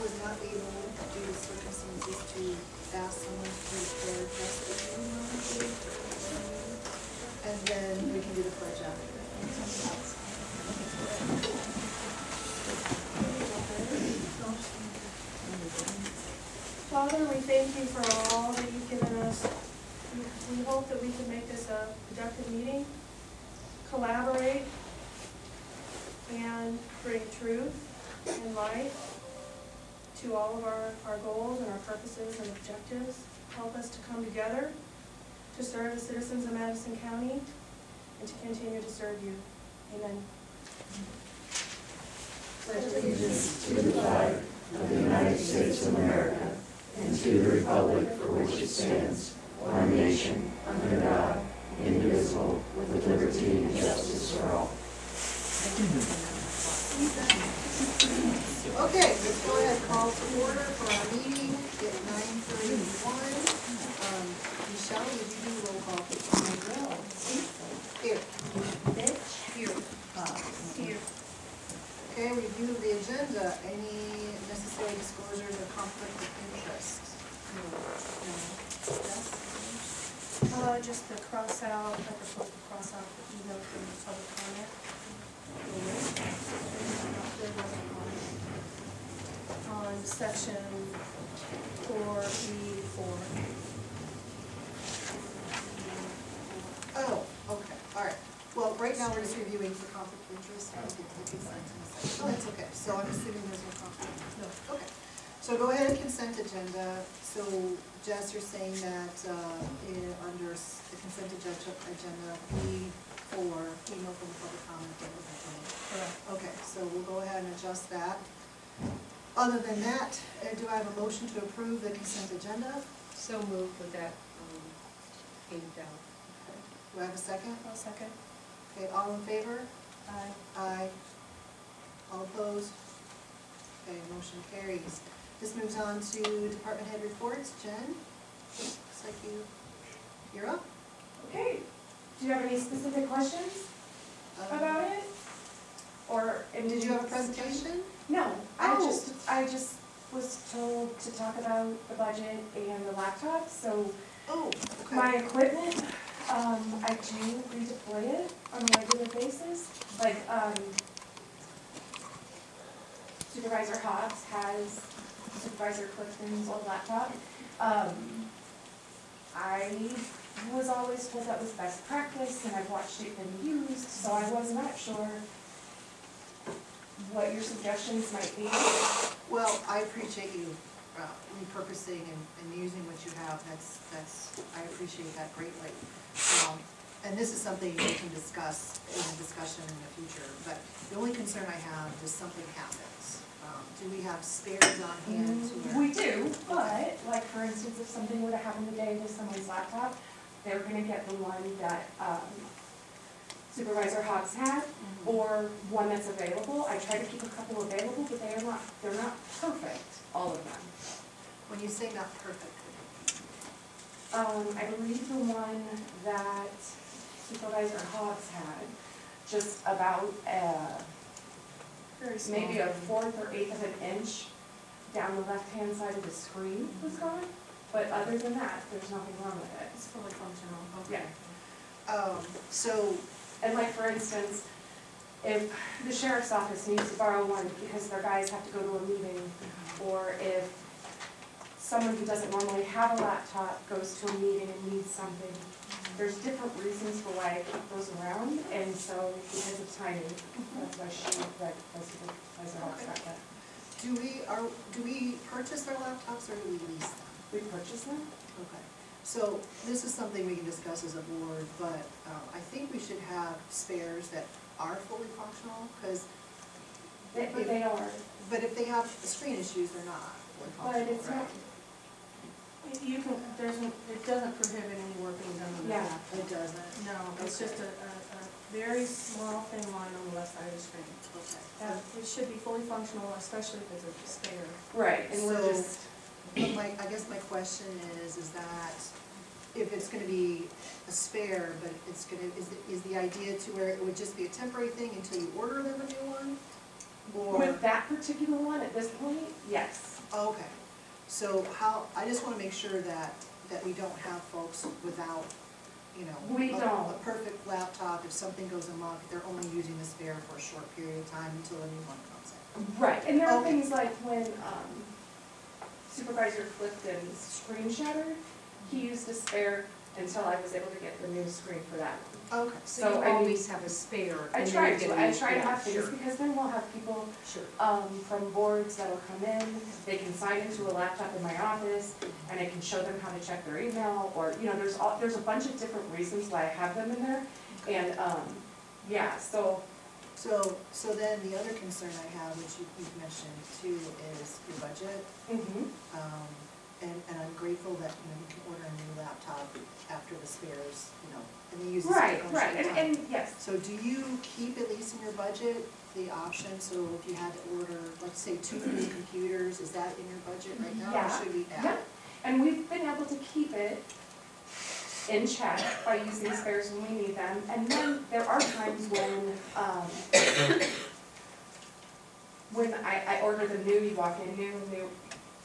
was not able, due to circumstances, to ask someone to repair just the meeting, and then we can do the pledge after that. Father, we thank you for all that you've given us. We hope that we can make this a productive meeting, collaborate, and bring truth and light to all of our goals and our purposes and objectives. Help us to come together to serve the citizens of Madison County and to continue to serve you. Amen. Pledge allegiance to the flag of the United States of America and to the republic for which it stands, one nation, under God, indivisible, with liberty and justice for all. Okay, let's go ahead and call to order for our meeting at 9:31. Michelle, would you do roll call? I will. Here. Fitch? Here. Here. Okay, review of the agenda. Any necessary disclosures or conflict of interest? No. Yes? Just the cross out, I propose to cross out the email from the public comment. On section 4E4. Oh, okay, all right. Well, right now we're just reviewing for conflict of interest. Oh, that's okay. So I'm assuming there's no conflict. No. Okay. So go ahead and consent agenda. So Jess, you're saying that under the consent agenda, E4, email from the public comment, that was Correct. okay, so we'll go ahead and adjust that. Other than that, do I have a motion to approve the consent agenda? So moved with that page down. Okay. Do I have a second? I'll second. Okay, all in favor? Aye. Aye. All opposed? Okay, motion carries. This moves on to department head reports. Jen, looks like you're up. Okay, do you have any specific questions about it? Or Did you have a presentation? No, Oh. I just was told to talk about the budget and the laptop, so Oh, okay. my equipment, I do redeploy it on a regular basis. Like, Supervisor Hobbs has Supervisor Clifton's old laptop. I was always told that was best practice, and I've watched it been used, so I was not sure what your suggestions might be. Well, I appreciate you repurposing and using what you have. I appreciate that greatly. And this is something we can discuss in a discussion in the future, but the only concern I have is something happens. Do we have spares on hand? We do, but, like, for instance, if something were to happen today with someone's laptop, they're gonna get the one that Supervisor Hobbs had, or one that's available. I try to keep a couple available, but they're not perfect, all of them. When you say not perfect, I believe the one that Supervisor Hobbs had, just about Very small. maybe a fourth or eighth of an inch down the left-hand side of the screen was gone. But other than that, there's nothing wrong with it. It's fully functional. Yeah. So, And like, for instance, if the sheriff's office needs to borrow one because their guys have to go to a meeting, or if someone who doesn't normally have a laptop goes to a meeting and needs something, there's different reasons for why I keep those around, and so because of timing, that's why Supervisor Hobbs got that. do we purchase our laptops or do we lease them? We purchased them? Okay, so this is something we can discuss as a board, but I think we should have spares that are fully functional, because. They are. But if they have screen issues, they're not fully But functional, it's right? not, It doesn't prohibit any work being done on the Yeah. laptop. It doesn't? No, it's just a very small thin line on the left side of the screen. Okay. It should be fully functional, especially if it's a spare. right, and we're So- just, But I guess my question is that if it's gonna be a spare, but is the idea to where it would just be a temporary thing until you order them a new one? Or, with that particular one, at this point, yes. Okay, so how, I just wanna make sure that we don't have folks without, you know, We don't. a perfect laptop. If something goes amok, they're only using the spare for a short period of time until a new one comes in. Right, and there are Okay. things like when Supervisor Clifton's screen shattered, he used a spare until I was able to get the new screen for that. Okay, So you So, I mean, always have a spare. I and then try you get to, a I new try to spare. have things, Sure, because then we'll have people sure. from boards that'll come in, they can sign into a laptop in my office, and I can show them how to check their email, or, you know, there's a bunch of different reasons why I have them in there, and, yeah, so, So then the other concern I have, which you've mentioned too, is your budget. And I'm grateful that, you know, you can order a new laptop after the spares, you know, and they use the spare right, right, and yes, So do you keep at least in your budget the option, so if you had to order, let's say, 2 new computers, is that in your budget right now? Yeah, Or should we add? yeah, and we've been able to keep it in check by using spares when we need them, and then there are times when I order the new, you walk in new,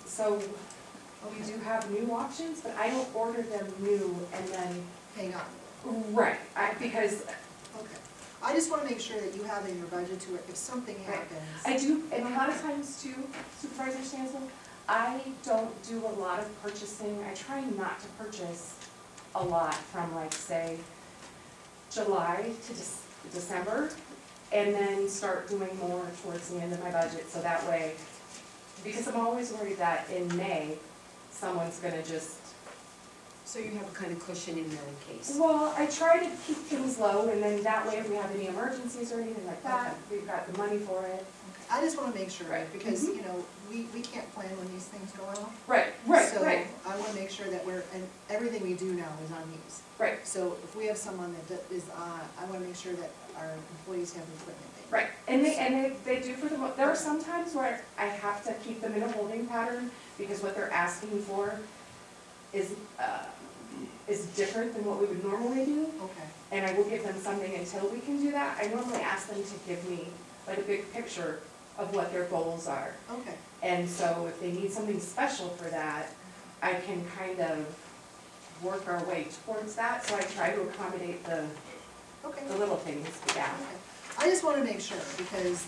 so we do have new options, but I don't order them new and then, Hang on, right, because okay. I just wanna make sure that you have it in your budget to, if something Right. happens. I do, and a lot of times too, Supervisor Stancil, I don't do a lot of purchasing, I try not to purchase a lot from like, say, July to December, and then start doing more towards the end of my budget, so that way, because I'm always worried that in May, someone's gonna just, So you have a kind of cushion in there in case. well, I try to keep things low, and then that way, if we have any emergencies or anything like that, Okay. we've got the money for it. Okay. I just wanna make sure, Right. because, Mhm. you know, we can't plan when these things go out. Right, So right, I wanna make sure that and everything we do now is on these. right. So if we have someone that is on, I wanna make sure that our employees have the equipment they need. Right, and they do for the, there are some times where I have to keep them in a holding pattern, because what they're asking for is different than what we would normally do, Okay, and I will give them something until we can do that. I normally ask them to give me like a big picture of what their goals are, okay, and so if they need something special for that, I can kind of work our way towards that, so I try to accommodate the okay. little things, yeah. Okay. I just wanna make sure, because,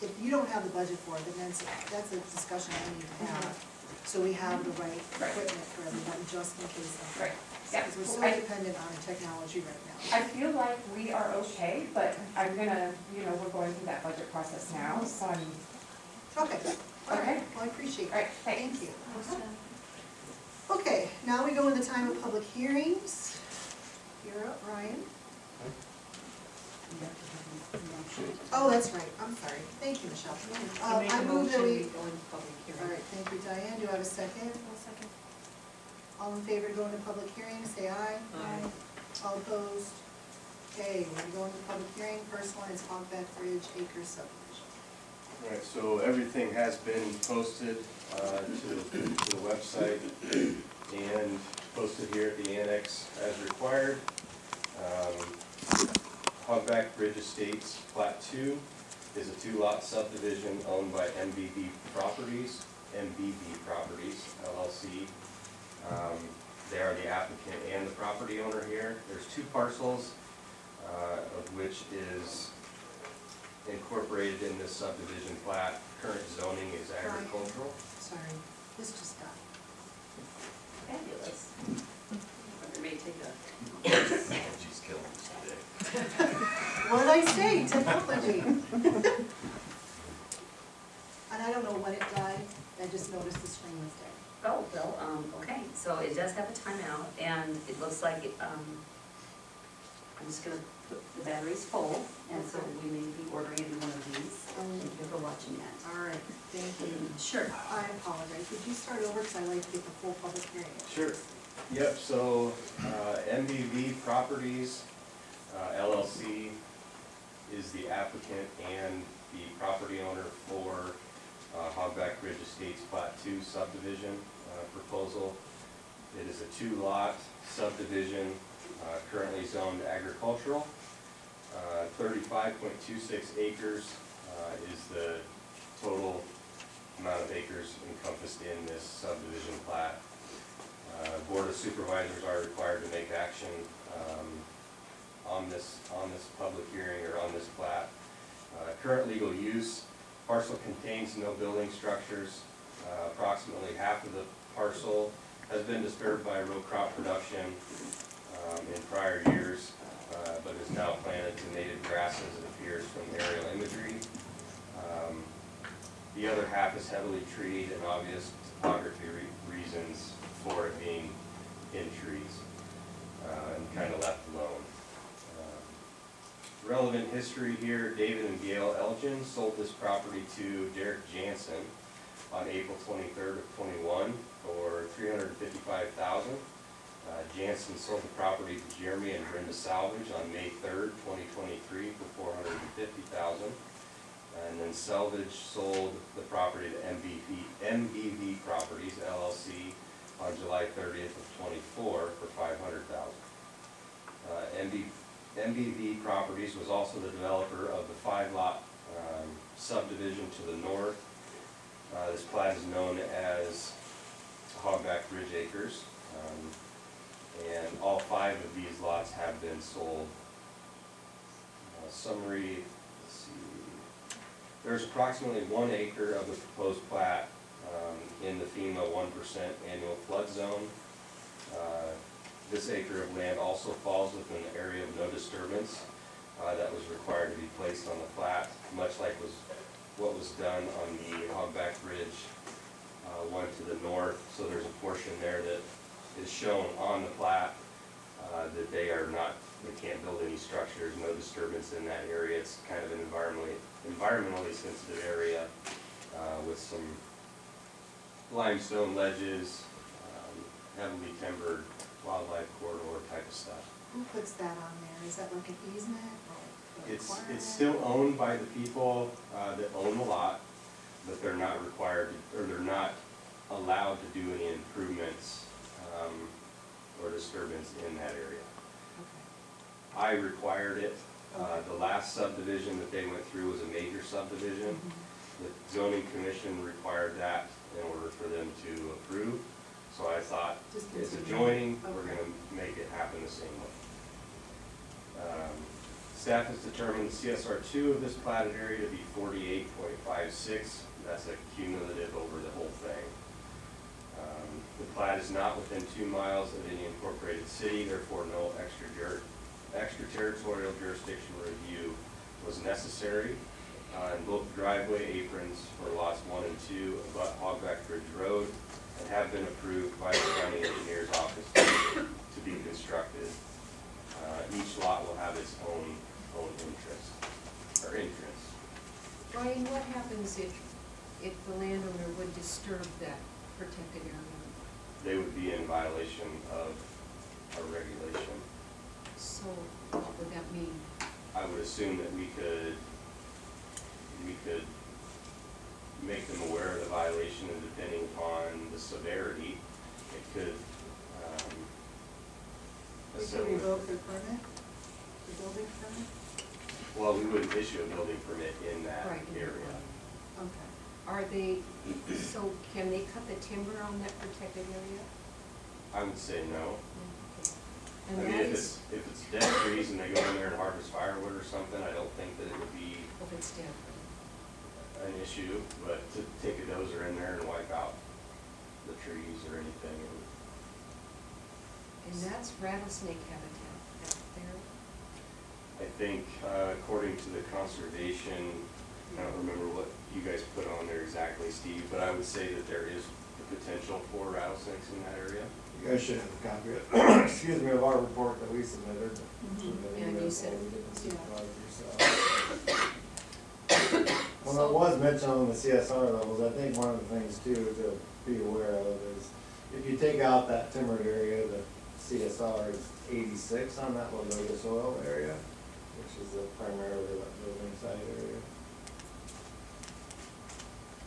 if you don't have the budget for it, then that's a discussion we need to have. So we have the right Right. equipment for everyone, just in case something. Right, yeah. Because we're so I- dependent on technology right now. I feel like we are okay, but I'm gonna, you know, we're going through that budget process now, so I'm, Okay, all right, Okay. well, I appreciate all right, it, thanks. thank you. Okay, now we go into time of public hearings. You're up, Ryan. Oh, that's right, I'm sorry, thank you, Michelle. To make a I move that motion, we, we go into public all hearing. right, thank you, Diane, do I have a second? second. All in favor to go into public hearing, say aye. Aye. All opposed? Okay, we're going to public hearing, first one is Hogback Ridge Acres Subdivision. All right, so everything has been posted to the website and posted here at the annex as required. Hogback Ridge Estates Plat 2 is a 2-lot subdivision owned by MBB Properties LLC. They are the applicant and the property owner here. There's 2 parcels, of which is incorporated in this subdivision plat. Current zoning is agricultural. Sorry, this just got, Fabulous. It may take a. She's killing us today. what did I say, technology? And I don't know when it died, I just noticed the screen was dead. Oh, well, okay, so it does have a timeout, and it looks like, I'm just gonna put the batteries full, and so we may be ordering every one of these. Thank you for watching that. All right, thank you. Sure. I apologize, would you start over, because I like to get the full public hearing. Sure. Yep, so MBV Properties LLC is the applicant and the property owner for Hogback Ridge Estates Plat 2 subdivision proposal. It is a 2-lot subdivision, currently zoned agricultural. 35.26 acres is the total amount of acres encompassed in this subdivision plat. Board of Supervisors are required to make action on this public hearing or on this plat. Current legal use, parcel contains no building structures. Approximately half of the parcel has been disturbed by row crop production in prior years, but is now planted to native grasses, it appears from aerial imagery. The other half is heavily treed and obvious topography reasons for it being in trees and kind of left alone. Relevant history here, David and Gail Elgin sold this property to Derek Jansen on April 23rd of 21 for $355,000. Jansen sold the property to Jeremy and Brenda Salvage on May 3rd, 2023 for $450,000. And then Salvage sold the property to MBV Properties LLC on July 30th of 24 for $500,000. MBV Properties was also the developer of the 5-lot subdivision to the north. This plat is known as Hogback Ridge Acres, and all 5 of these lots have been sold. Summary, let's see. There's approximately 1 acre of the proposed plat in the FEMA 1% annual flood zone. This acre of land also falls within the area of no disturbance that was required to be placed on the plat, much like what was done on the Hogback Ridge one to the north. So there's a portion there that is shown on the plat that they can't build any structures, no disturbance in that area. It's kind of an environmentally sensitive area with some limestone ledges, heavily timbered wildlife corridor type of stuff. Who puts that on there? Is that like an easement or a requirement? It's still owned by the people that own the lot, but they're not required to, or they're not allowed to do any improvements or disturbance in that area. Okay. I required it. The last subdivision that they went through was a major subdivision. The zoning commission required that in order for them to approve. So I thought, it's adjoining, we're gonna make it happen the same way. Staff has determined CSR2 of this platted area to be 48.56. That's a cumulative over the whole thing. The plat is not within 2 miles of any incorporated city, therefore no extraterritorial jurisdiction review was necessary. And both driveway aprons for lots 1 and 2 abut Hogback Ridge Road and have been approved by the county engineer's office to be constructed. Each lot will have its own entrance. Brian, what happens if the landowner would disturb that protected area? They would be in violation of a regulation. So what would that mean? I would assume that we could make them aware of the violation, and depending upon the severity, it could, We could revoke the permit, the building permit? well, we wouldn't issue a building permit in that Right, in the area. plan. Okay. Are they, so can they cut the timber on that protected area? I would say no. Okay. I And mean, that if is, it's dead trees and they go in there and harvest firewood or something, I don't think that it would be if it's dead. an issue, but to take a dozer in there and wipe out the trees or anything, it would. And that's rattlesnake habitat out there. I think, according to the conservation, I don't remember what you guys put on there exactly, Steve, but I would say that there is the potential for rattlesnakes in that area. You guys should have a copy of, excuse me, of our report that we submitted. Yeah, you said, When it was mentioned on the CSR levels, I think one of the things too to be aware of is if you take out that timbered area, the CSR is 86 on that Lagoda soil area, which is primarily that building site area.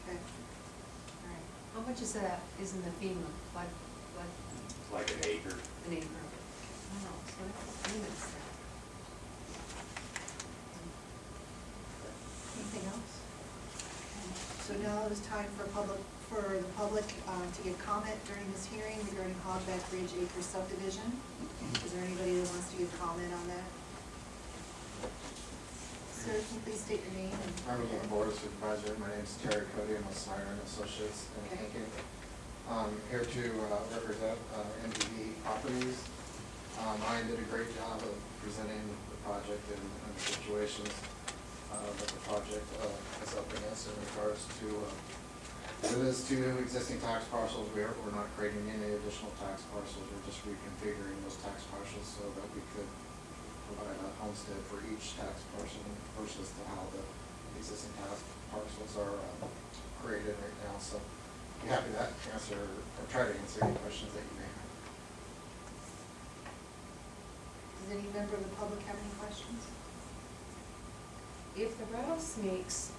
Okay. All right. how much is that, is in the FEMA, like It's like an acre. an acre of it? Wow, so that's FEMA's that. Anything else? so now it is time for the public to give comment during this hearing regarding Hogback Ridge Acre subdivision. Is there anybody that wants to give comment on that? Sir, can you please state your name? Members of the Board of Supervisors, my name is Terry Cody, I'm with Snyder and Associates in Hackett. I'm here to represent MDV Properties. I did a great job of presenting the project and the situations that the project is up against in regards to, it is two existing tax parcels. We're not creating any additional tax parcels, we're just reconfiguring those tax parcels so that we could provide a homestead for each tax parcel versus to how the existing tax parcels are created right now. So be happy to answer or try to answer any questions that you may have. Does any member of the public have any questions? If the rattlesnakes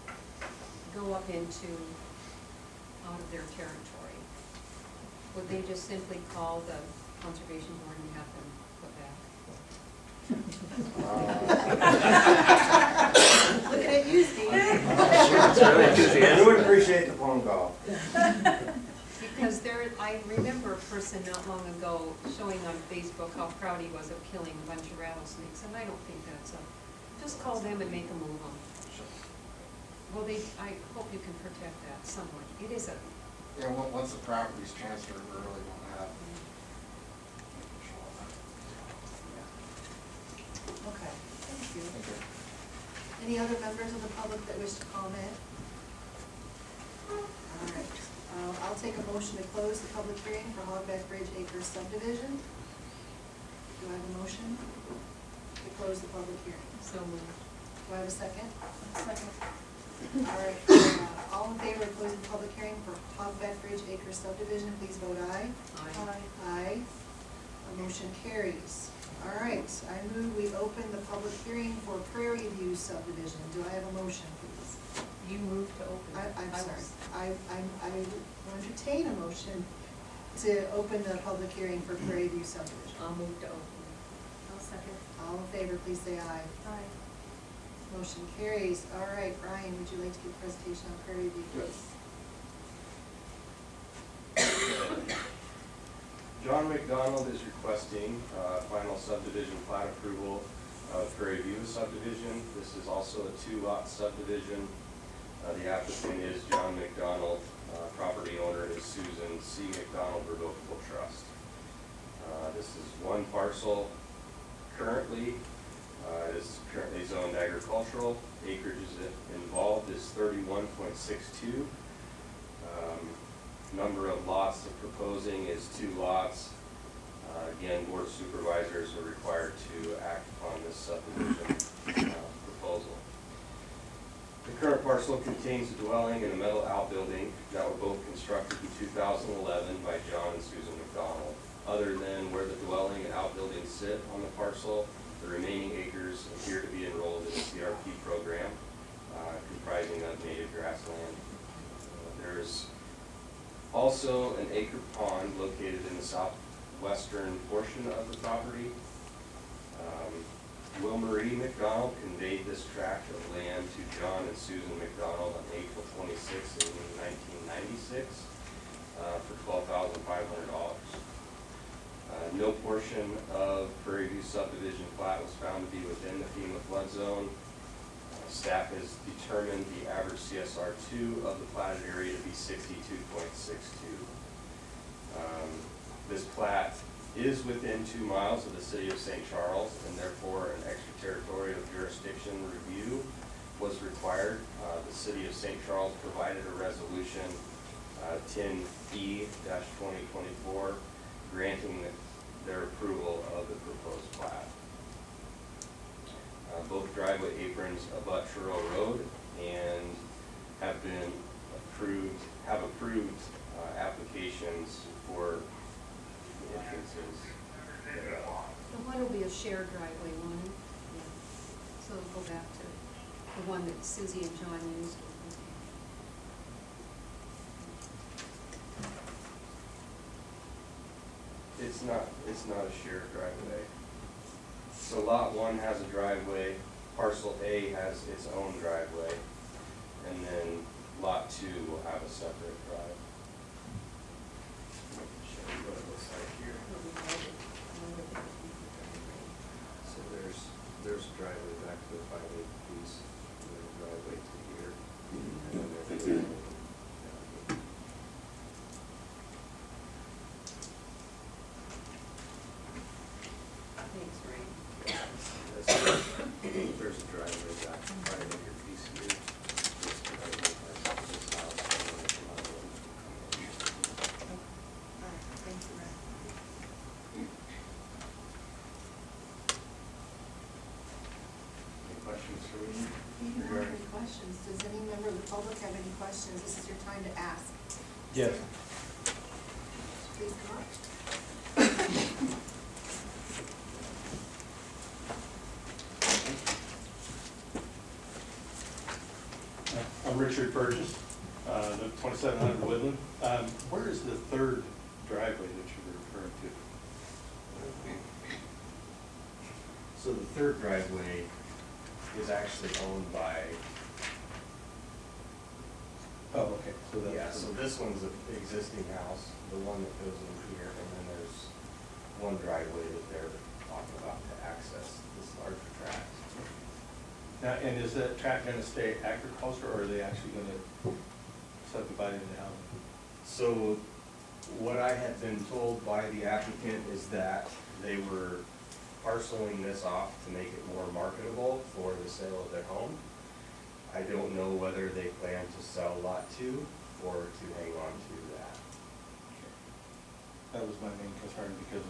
go up out of their territory, would they just simply call the conservation board and have them put back? Looking at you, Steve. I would appreciate the phone call. Because I remember a person not long ago showing on Facebook how proud he was of killing a bunch of rattlesnakes, and I don't think that's just call them and make them move on. Well, I hope you can protect that somewhat. It is Yeah, once the property's transferred, we really don't have control of that. Okay, thank you. Thank you. Any other members of the public that wish to comment? All right, I'll take a motion to close the public hearing for Hogback Ridge Acre subdivision. Do I have a motion to close the public hearing? so moved. Do I have a second? Second. All right, all in favor of closing the public hearing for Hogback Ridge Acre subdivision, please vote aye. Aye. Aye. The motion carries. All right, I move we open the public hearing for Prairie View subdivision. Do I have a motion, please? You moved to open. I'm sorry. I will entertain a motion to open the public hearing for Prairie View subdivision. I'll move to open. I'll second. All in favor, please say aye. Aye. Motion carries. All right, Brian, would you like to give a presentation on Prairie View, please? John McDonald is requesting final subdivision plat approval of Prairie View subdivision. This is also a 2-lot subdivision. The applicant is John McDonald. Property owner is Susan C. McDonald Revocable Trust. This is one parcel currently. It is currently zoned agricultural. Acreage involved is 31.62. Number of lots of proposing is 2 lots. Again, Board of Supervisors are required to act upon this subdivision proposal. The current parcel contains a dwelling and a metal outbuilding that were both constructed in 2011 by John and Susan McDonald. Other than where the dwelling and outbuilding sit on the parcel, the remaining acres appear to be enrolled in the CRP program, comprising of native grassland. There's also an acre pond located in the southwestern portion of the property. Will Marie McDonald conveyed this tract of land to John and Susan McDonald on April 26, 1996 for $12,500. No portion of Prairie View subdivision plat was found to be within the FEMA flood zone. Staff has determined the average CSR2 of the platted area to be 62.62. This plat is within 2 miles of the city of St. Charles, and therefore an extraterritorial jurisdiction review was required. The city of St. Charles provided a resolution 10E-2024 granting their approval of the proposed plat. Both driveway aprons abut Truro Road and have approved applications for the entrances thereof. The one will be a shared driveway, one. Yeah. So it'll go back to the one that Susie and John used. It's not a shared driveway. So lot 1 has a driveway, parcel A has its own driveway, and then Lot 2 will have a separate drive. Show you what it looks like here. So there's a driveway back to the 5/8 piece, and then a driveway to here. And then there's a driveway down here. Thanks, Ray. There's a driveway back to the 5/8 piece here. This driveway has this house, and then there's another one that will come in. All right, thank you, Ray. Any questions for me? If you have any questions, does any member of the public have any questions? This is your time to ask. Yes. Please come up. I'm Richard Burgess, 2700 Woodland. Where is the third driveway that you were referring to? So the third driveway is actually owned by, Oh, okay, so that's. yeah, so this one's an existing house, the one that goes in here, and then there's one driveway that they're talking about to access this larger tract. Now, and is that tract gonna stay agriculture, or are they actually gonna subdivide it out? So what I had been told by the applicant is that they were parceling this off to make it more marketable for the sale of their home. I don't know whether they plan to sell lot 2 or to hang on to that. That was my main concern, because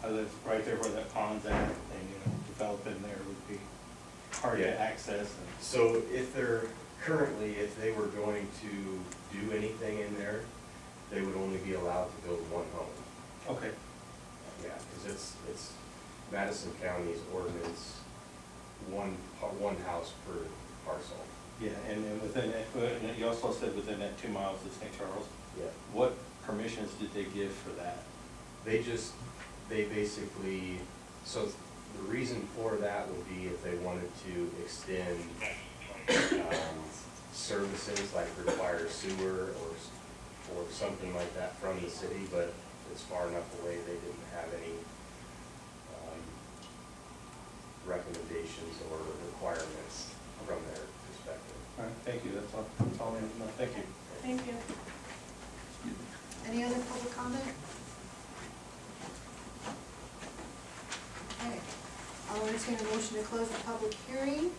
I live right there where that pond's at, and, you know, developing there would be hard to Yeah. access. And So if they were going to do anything in there, they would only be allowed to build one home. Okay, Yeah, because it's Madison County's ordinance, one house per parcel. yeah, and then within that, and you also said within that 2 miles of St. Charles, Yeah. what permissions did they give for that? They basically, so the reason for that would be if they wanted to extend services like require sewer or something like that from the city, but it's far enough away, they didn't have any recommendations or requirements from their perspective. All right, thank you, that's all I need to know, thank you. Thank you. Any other public comment? Okay, I'll entertain a motion to close the public hearing.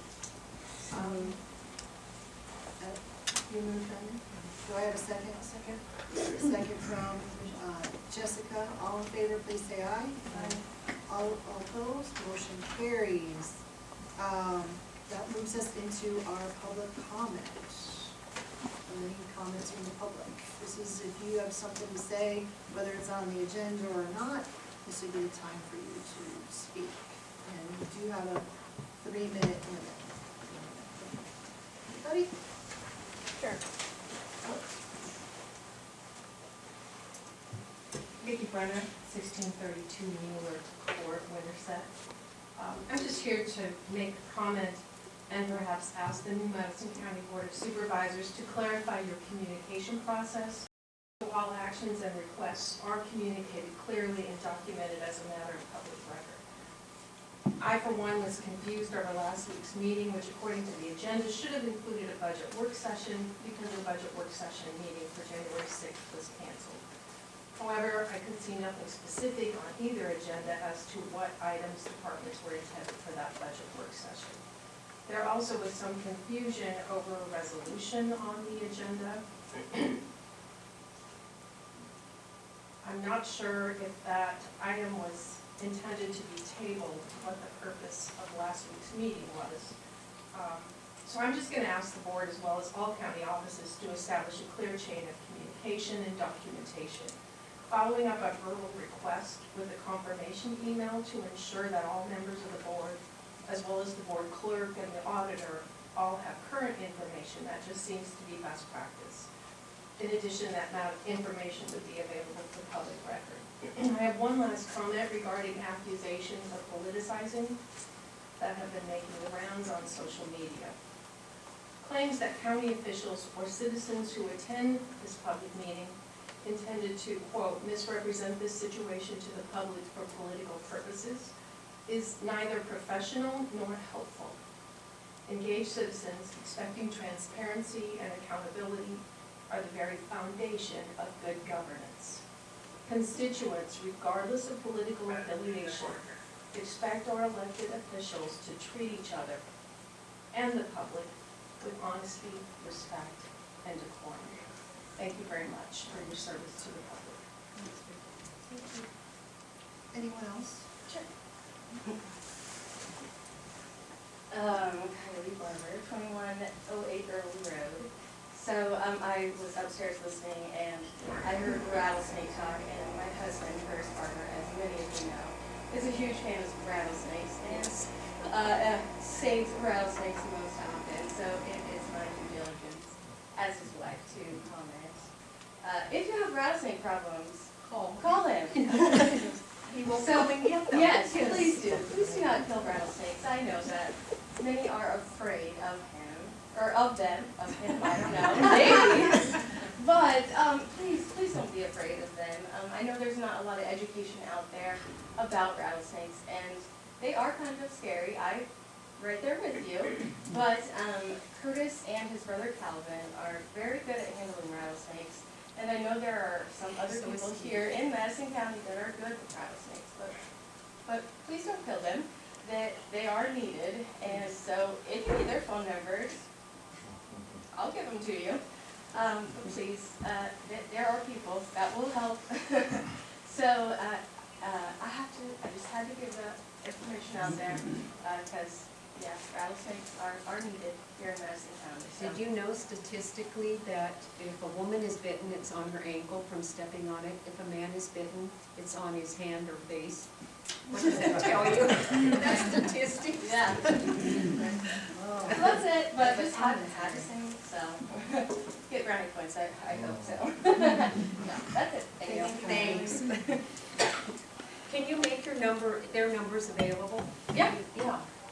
You moved, Diane? Do I have a second? Second. Second from Jessica. All in favor, please say aye. Aye. All opposed, motion carries. That moves us into our public comment. Any comments from the public? This is if you have something to say, whether it's on the agenda or not, this would be the time for you to speak. And we do have a 3-minute limit. Anybody? Sure. Vicky Brenner, 1632 Mueller Court, Winterset. I'm just here to make a comment and perhaps ask the new Madison County Board of Supervisors to clarify your communication process, so all actions and requests are communicated clearly and documented as a matter of public record. I, for one, was confused over last week's meeting, which according to the agenda should have included a budget work session because the budget work session meeting for January 6th was canceled. However, I could see nothing specific on either agenda as to what items departments were intended for that budget work session. There also was some confusion over a resolution on the agenda. I'm not sure if that item was intended to be tabled, what the purpose of last week's meeting was. So I'm just going to ask the board, as well as all county offices, to establish a clear chain of communication and documentation, following up a verbal request with a confirmation email to ensure that all members of the board, as well as the board clerk and the auditor, all have current information. That just seems to be best practice. In addition, that amount of information would be available for public record. I have one last comment regarding accusations of politicizing that have been making the rounds on social media. claims that county officials or citizens who attend this public meeting intended to, quote, misrepresent this situation to the public for political purposes is neither professional nor helpful. Engaged citizens expecting transparency and accountability are the very foundation of good governance. Constituents, regardless of political affiliation, expect our elected officials to treat each other and the public with honesty, respect, and decorum. Thank you very much for your service to the public. Anyone else? Sure. Kylee Barber, 2108 Early Road. So I was upstairs listening and I heard rattlesnake talk, and my husband, Curtis Barber, as many of you know, is a huge fan of rattlesnakes and saves rattlesnakes most often. So it is my due diligence as his wife to comment. If you have rattlesnake problems, call him. He will come and get them. Yes, please do. Please do not kill rattlesnakes. I know that many are afraid of him, or of them, I don't know, maybe. But please don't be afraid of them. I know there's not a lot of education out there about rattlesnakes, and they are kind of scary. I'm right there with you. But Curtis and his brother Calvin are very good at handling rattlesnakes. And I know there are some other people here in Madison County that are good with rattlesnakes, but please don't kill them. They are needed, and so if you need their phone numbers, I'll give them to you. But please, there are people that will help. So I just had to give the information out there, because yes, rattlesnakes are needed here in Madison County. So. Did you know statistically that if a woman is bitten, it's on her ankle from stepping on it? If a man is bitten, it's on his hand or face? What does that tell you? That's statistics. Yeah. So that's it, but just had to sing, so get brownie points, I hope so. No, that's it. Thank you. Thanks. Can you make their numbers available? Yeah.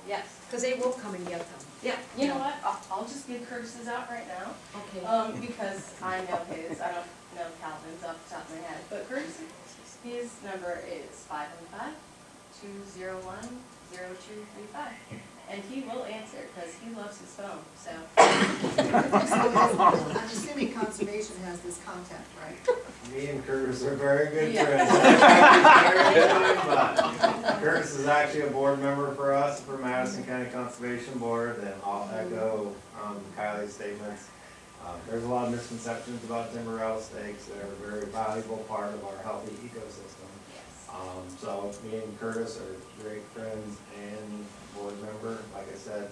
Yes. Because they will come and get them. Yeah, you know what, I'll just give Curtis's out right now, Okay. because I know his, I don't know Calvin's off the top of my head, but Curtis, his number is 515-201-0235, and he will answer, because he loves his phone, so. I'm assuming conservation has this contact, right? Me and Curtis are very good Yeah. friends. Very good time, but Curtis is actually a board member for us, for Madison County Conservation Board, and I'll echo Kylie's statements. There's a lot of misconceptions about timber rattlesnakes. They're a very valuable part of our healthy ecosystem. So me and Curtis are great friends and board member, like I said.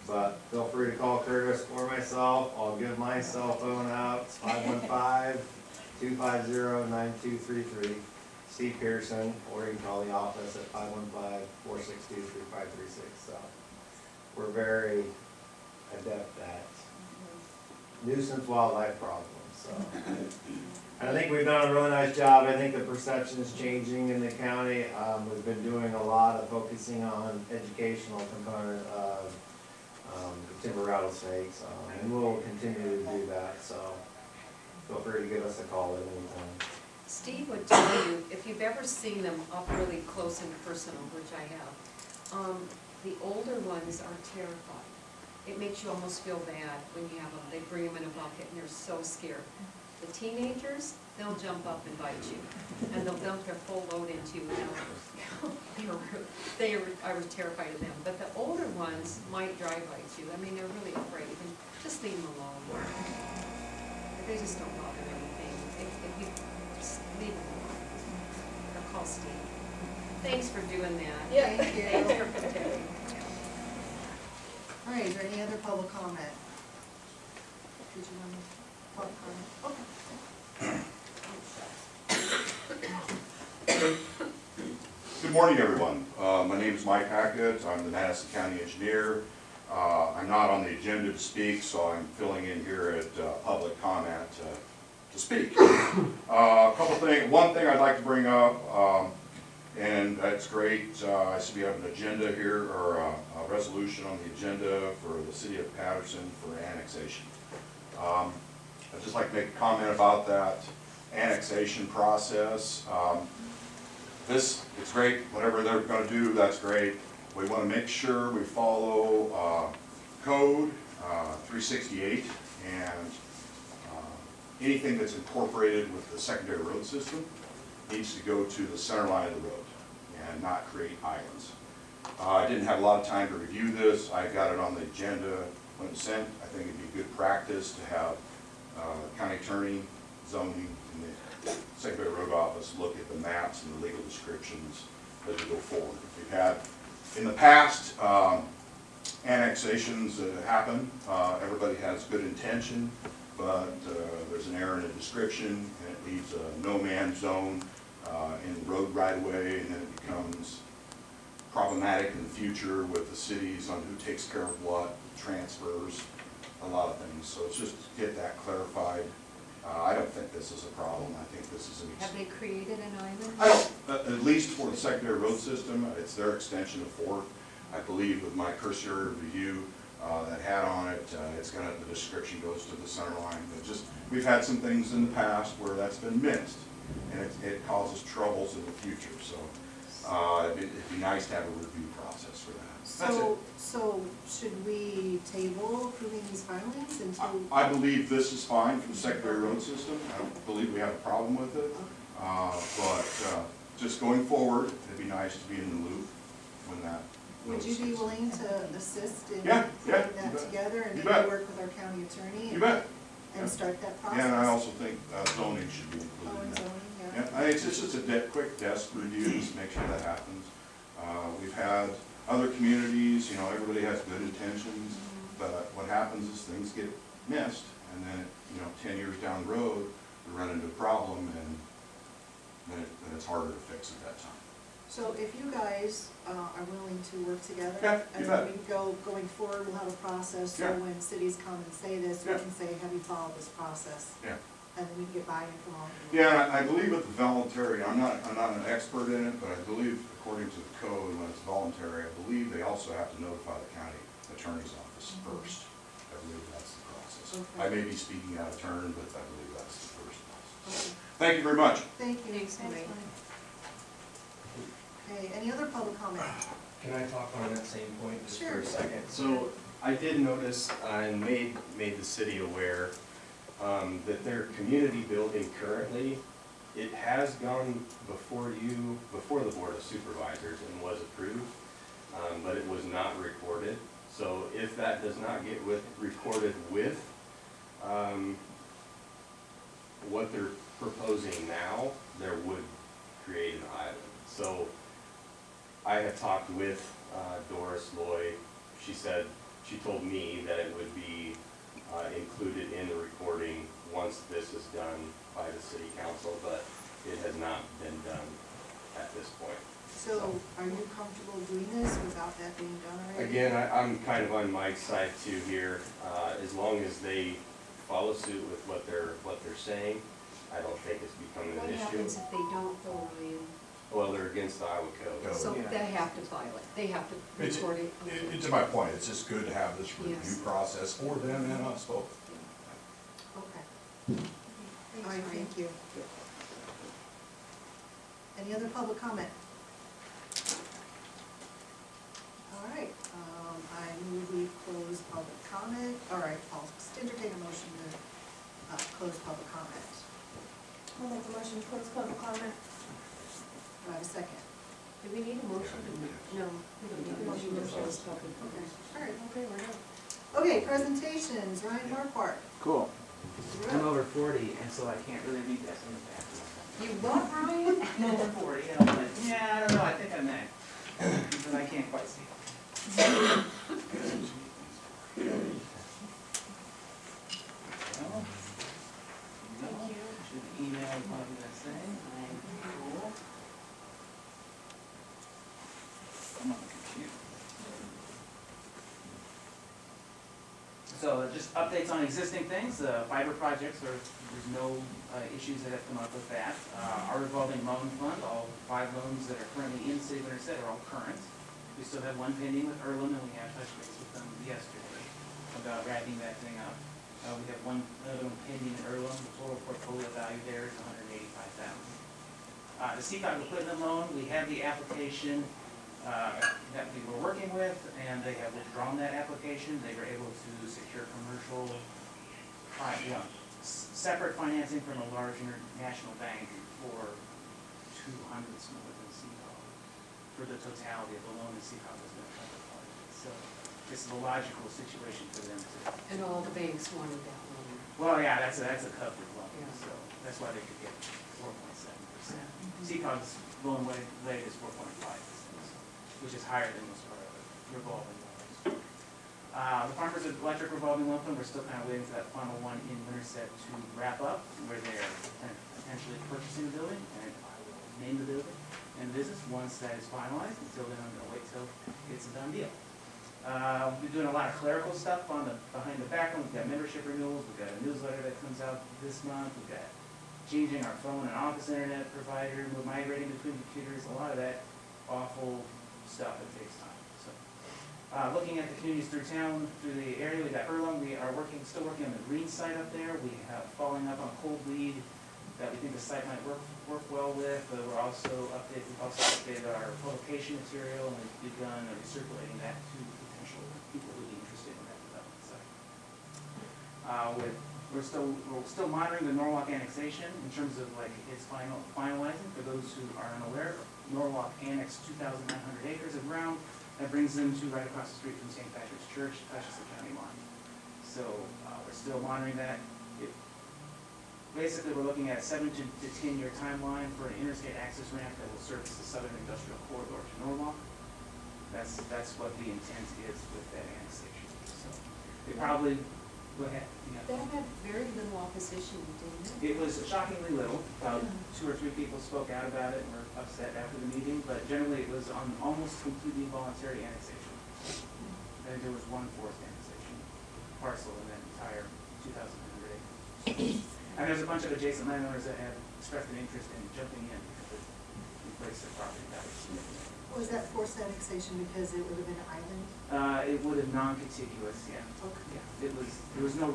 But feel free to call Curtis or myself. I'll give my cell phone out. It's 515-250-9233. Steve Pearson, or you can call the office at 515-462-3536. So we're very adept at nuisance wildlife problems. So I think we've done a really nice job. I think the perception is changing in the county. We've been doing a lot of focusing on educational component of timber rattlesnakes, and we'll continue to do that. So feel free to give us a call at any time. Steve would tell you, if you've ever seen them up really close and personal, which I have, the older ones are terrified. It makes you almost feel bad when you have them. They bring them in a bucket and they're so scared. The teenagers, they'll jump up and bite you, and they'll dump their full load into you. I was terrified of them. But the older ones might dry bite you. I mean, they're really afraid, and just leave them alone. They just don't bother anything. If you just leave them alone, or call Steve. Thanks for doing that. Yeah. Thank you. Thanks for protecting. All right, is there any other public comment? Did you want to public comment? Okay. Good morning, everyone. My name is Mike Hackett. I'm the Madison County engineer. I'm not on the agenda to speak, so I'm filling in here at public comment to speak. A couple things. One thing I'd like to bring up, And that's great. I see we have an agenda here, or a resolution on the agenda for the City of Patterson for annexation. I'd just like to make a comment about that annexation process. It's great, whatever they're gonna do, that's great. We wanna make sure we follow code 368, and anything that's incorporated with the secondary road system needs to go to the center line of the road and not create islands. I didn't have a lot of time to review this. I got it on the agenda when it was sent. I think it'd be good practice to have county attorney, zoning, and the secondary road office look at the maps and the legal descriptions as we go forward. We've had, in the past, annexations that happen. Everybody has good intention, but there's an error in the description, and it leaves a no-man's zone in the road right-of-way, and then it becomes problematic in the future with the cities on who takes care of what, transfers, a lot of things. So it's just to get that clarified. I don't think this is a problem. I think this is an... Have they created an island? I don't, at least for the secondary road system, it's their extension of Fourth. I believe with my cursory review that had on it, the description goes to the center line. But just, we've had some things in the past where that's been missed, and it causes troubles in the future. So it'd be nice to have a review process for that. That's it. So should we table approving these filings until? I believe this is fine for the secondary road system. I don't believe we have a problem with it. But just going forward, it'd be nice to be in the loop when that. Would you be willing to assist in putting that together and maybe work with our county attorney? You bet. And start that process? Yeah, and I also think zoning should be included in that. Zoning, Yeah, I think it's just a quick desk review, just make sure that happens. We've had other communities, everybody has good intentions, but what happens is things get missed, and then, 10 years down the road, we run into a problem, and then it's harder to fix at that time. So if you guys are willing to work together, you and bet. we going forward, we'll have a process, so when cities come and say this, we can say, have you followed this process? Yeah. And then we can get buy-in from all of you. Yeah, I believe with the voluntary, I'm not an expert in it, but I believe according to the code, when it's voluntary, I believe they also have to notify the county attorney's office first. I believe that's the process. Okay. I may be speaking out of turn, but I believe that's the first process. Okay. Thank you very much. Thank you. Thanks, Mike. Okay, any other public comment? Can I talk on that same point just for Sure. a second? So I did notice and made the city aware that their community building currently, it has gone before the Board of Supervisors and was approved, but it was not recorded. So if that does not get recorded with what they're proposing now, there would create an island. So I have talked with Doris Lloyd. She told me that it would be included in the recording once this is done by the city council, but it has not been done at this point. So are you comfortable doing this without that being done already? Again, I'm kind of on Mike's side too here. As long as they follow suit with what they're saying, I don't think it's becoming an issue. What happens if they don't though, Ryan? Well, they're against the Iowa code. So they have to file it, they have to record it. To my point, it's just good to have this review Yes. process for them and us both. Okay. All right, thank you. Any other public comment? All right, I move we close public comment. All right, I'll just entertain a motion to close public comment. I'll make a motion to close public comment. Do I have a second? Do we need a motion? No, we don't need a motion to close public comment. All right, okay, we're done. Okay, presentations, Ryan Marquardt. Cool. You're I'm up. over 40, and so I can't really read that in the back. You what, Ryan? I'm over 40, and I'm like, yeah, I don't know, I think I may. But I can't quite see. Well, thank you. Should email what I'm gonna say. Cool. I'm on the computer. So just updates on existing things, fiber projects, there's no issues that have come up with that. Our revolving loan fund, all 5 loans that are currently in City of Winterset are all current. We still have one pending with Erlen, and we have touched base with them yesterday about wrapping that thing up. We have one other one pending in Erlen, the total portfolio value there is $185,000. The CCOG equipment loan, we have the application that we were working with, and they have withdrawn that application. They were able to secure commercial, separate financing from a large international bank for 200s more than CCOG for the totality of the loan that CCOG was going to cover part of it. So this is a logical situation for them to. And all the banks wanted that loan. Well, yeah, that's a covered loan, Yeah. so that's why they could get 4.7%. CCOG's loan rate is 4.5%. Which is higher than most of our other revolving loans. The Farmers Electric revolving loan fund, we're still kind of waiting for that final one in Winterset to wrap up, where they're potentially purchasing the building, and I will name the building and the business once that is finalized. Until then, I'm gonna wait till it's a done deal. We're doing a lot of clerical stuff on behind the background. We've got membership renewals, we've got a newsletter that comes out this month, we've got changing our phone and office internet provider, we're migrating between computers, a lot of that awful stuff, it takes time. So, looking at the communities through town, through the area, we got Erlen, we are still working on the green site up there. We have following up on a cold lead that we think the site might work well with. We've also updated our publication material, and we've begun recirculating that to potential people who would be interested in that development site. We're still monitoring the Norwalk annexation in terms of like its finalizing. For those who are unaware, Norwalk annexed 2,900 acres of ground. That brings them to right across the street from St. Patrick's Church, touches the county line. So we're still monitoring that. Basically, we're looking at a 7 to 10 year timeline for an interstate access ramp that will service the southern industrial corridor to Norwalk. That's what the intent is with that annexation. So they probably. Go ahead. Yeah. That had very little opposition, didn't it? It was shockingly little. About 2 or 3 people spoke out about it and were upset after the meeting, but generally it was on almost completely voluntary annexation. Then there was 1/4 annexation parcel in that entire 2,900 acres. And there's a bunch of adjacent landowners that have expressed an interest in jumping in because it inflates their property values. Was that forced annexation because it would have been an island? It would have non-contiguous, yeah. Okay. Yeah, there was no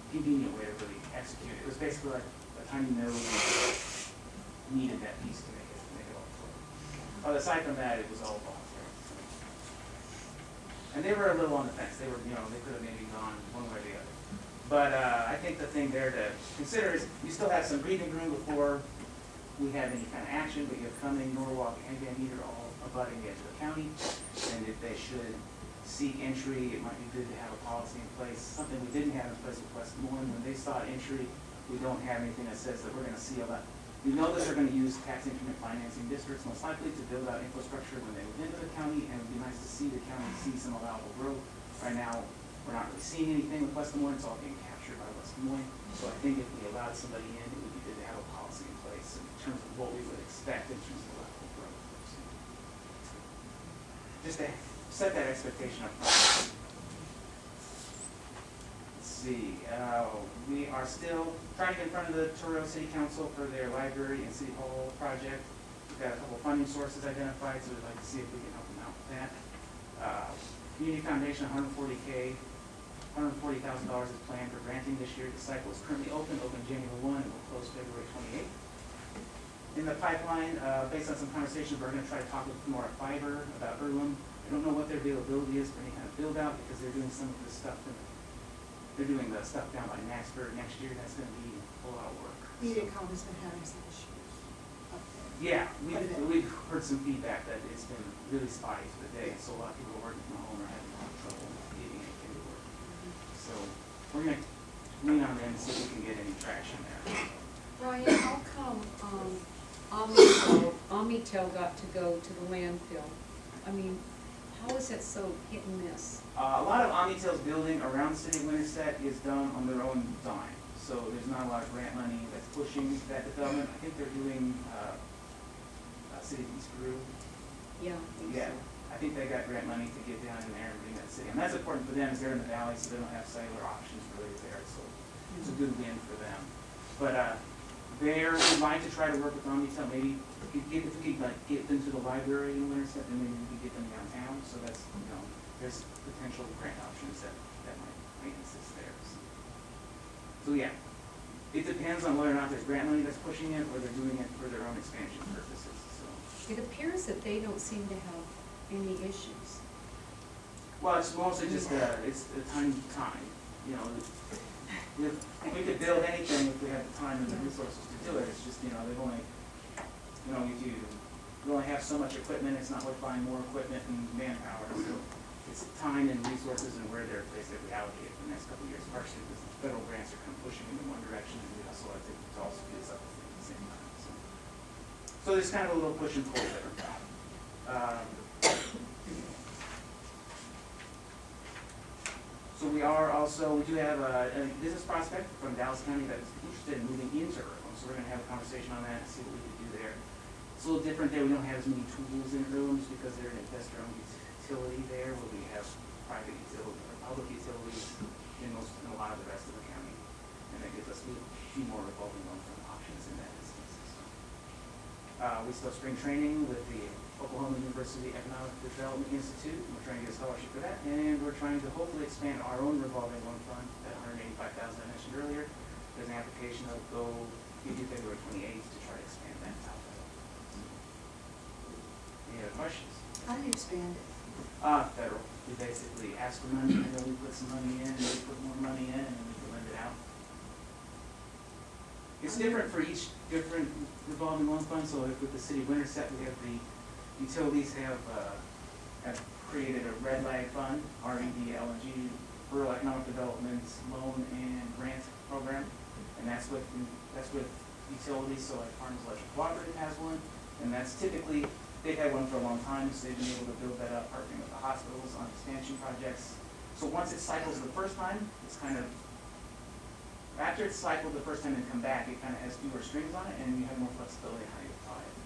convenient way to really execute it. It was basically like a tiny node needed that piece to make it all flow. Aside from that, it was all voluntary. And they were a little on the fence. They could have maybe gone one way or the other. But I think the thing there to consider is you still have some breathing room before we have any kind of action, but you have Cumming, Norwalk, and Van Meter all abutting the edge of the county. And if they should seek entry, it might be good to have a policy in place. Something we didn't have in place with Westmoreland. When they sought entry, we don't have anything that says that we're going to seal that. We know that they're going to use tax increment financing districts most likely to build out infrastructure when they move into the county, and it would be nice to see the county see some allowable growth. Right now, we're not really seeing anything with West Des Moines. It's all being captured by West Des Moines. So I think if we allowed somebody in, it would be good to have a policy in place in terms of what we would expect in terms of allowable growth. Just to set that expectation up front. Let's see, we are still trying to get in front of the Toronto City Council for their library and City Hall project. We've got a couple funding sources identified, so we'd like to see if we can help them out with that. Community Foundation, $140,000 is planned for granting this year. The cycle is currently open January 1 and will close February 28th. In the pipeline, based on some conversations, we're going to try to talk with more fiber about Erlen. I don't know what their availability is for any kind of build out because they're doing some of the stuff. They're doing the stuff down by Maxburg next year. That's going to be a lot of work. MediaCom has been having some issues up there. Yeah, we've heard some feedback that it's been really spotty for the day, so a lot of people are working from home are having a lot of trouble getting anything to work. So we're going to lean on them and see if we can get any traction there. Ryan, how come Omitel got to go to the landfill? I mean, how is that so hit and miss? A lot of Omnitel's building around the City of Winterset is done on their own dime. So there's not a lot of grant money that's pushing that development. I think they're doing City of East Peru. Yeah. Yeah. I think they got grant money to get down in there and bring that city. And that's important for them, is they're in the valley, so they don't have cellular options really there, so it's a good win for them. But, we'd like to try to work with Omnicell, maybe if we could like get them to the library in Winterset, then maybe we could get them downtown, so that's, there's potential grant options that might exist there. So yeah, it depends on whether or not there's grant money that's pushing it, or they're doing it for their own expansion purposes, so. It appears that they don't seem to have any issues. Well, it's mostly just, it's a time, if we could build anything, if we had the time and the resources to do it, it's just, they've only, if you only have so much equipment, it's not worth buying more equipment and manpower, so it's time and resources and where they're basically allocated for the next couple of years, partially because the federal grants are kind of pushing in one direction, and we also like to also get stuff at the same time, so there's kind of a little push and pull there. So we do have a business prospect from Dallas County that's interested in moving into Rhone, so we're gonna have a conversation on that and see what we can do there. It's a little different there, we don't have as many tools in Rhone just because they're an investor-owned utility there, where we have private utility, or public utilities in a lot of the rest of the county. And that gives us a few more revolving loan fund options in that instance. So, we still have spring training with the Oklahoma University Economic Development Institute. We're trying to get a scholarship for that, and we're trying to hopefully expand our own revolving loan fund, that $185,000 I mentioned earlier. There's an application that will go due February 28th to try to expand that out. Any other questions? How do you expand it? Federal. We basically ask for money, and then we put some money in, and we put more money in, and then we can lend it out. It's different for each different revolving loan fund. So if with the City of Winterset, we have the utilities have created a red lag fund, RED, LNG, Rural Economic Development Loan and Grant Program, and that's with utilities. So like Farmers Electric Cooperative has one, and that's typically, they've had one for a long time, so they've been able to build that up, partnering with the hospitals on expansion projects. So once it cycles the first time, it's kind of, after it's cycled the first time and come back, it kind of has fewer strings on it, and you have more flexibility in how you apply it.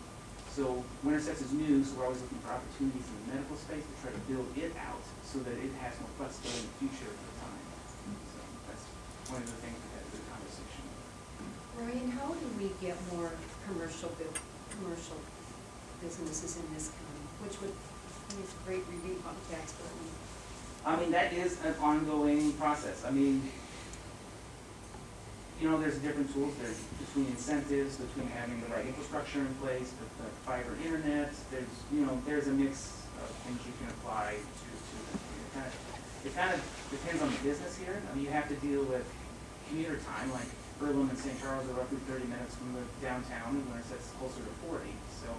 So Winterset is new, so we're always looking for opportunities in the medical space to try to build it out so that it has more flexibility in the future of the time. So that's one of the things we had in the conversation. Ryan, how do we get more commercial businesses in this county, which would be a great relief on the tax burden? I mean, that is an ongoing process. I mean, there's different tools. There's between incentives, between having the right infrastructure in place, the fiber internet. There's a mix of things you can apply to it. It kind of depends on the business here. I mean, you have to deal with commuter time, like Earlham and St. Charles are roughly 30 minutes from the downtown, and Winterset's closer to 40. So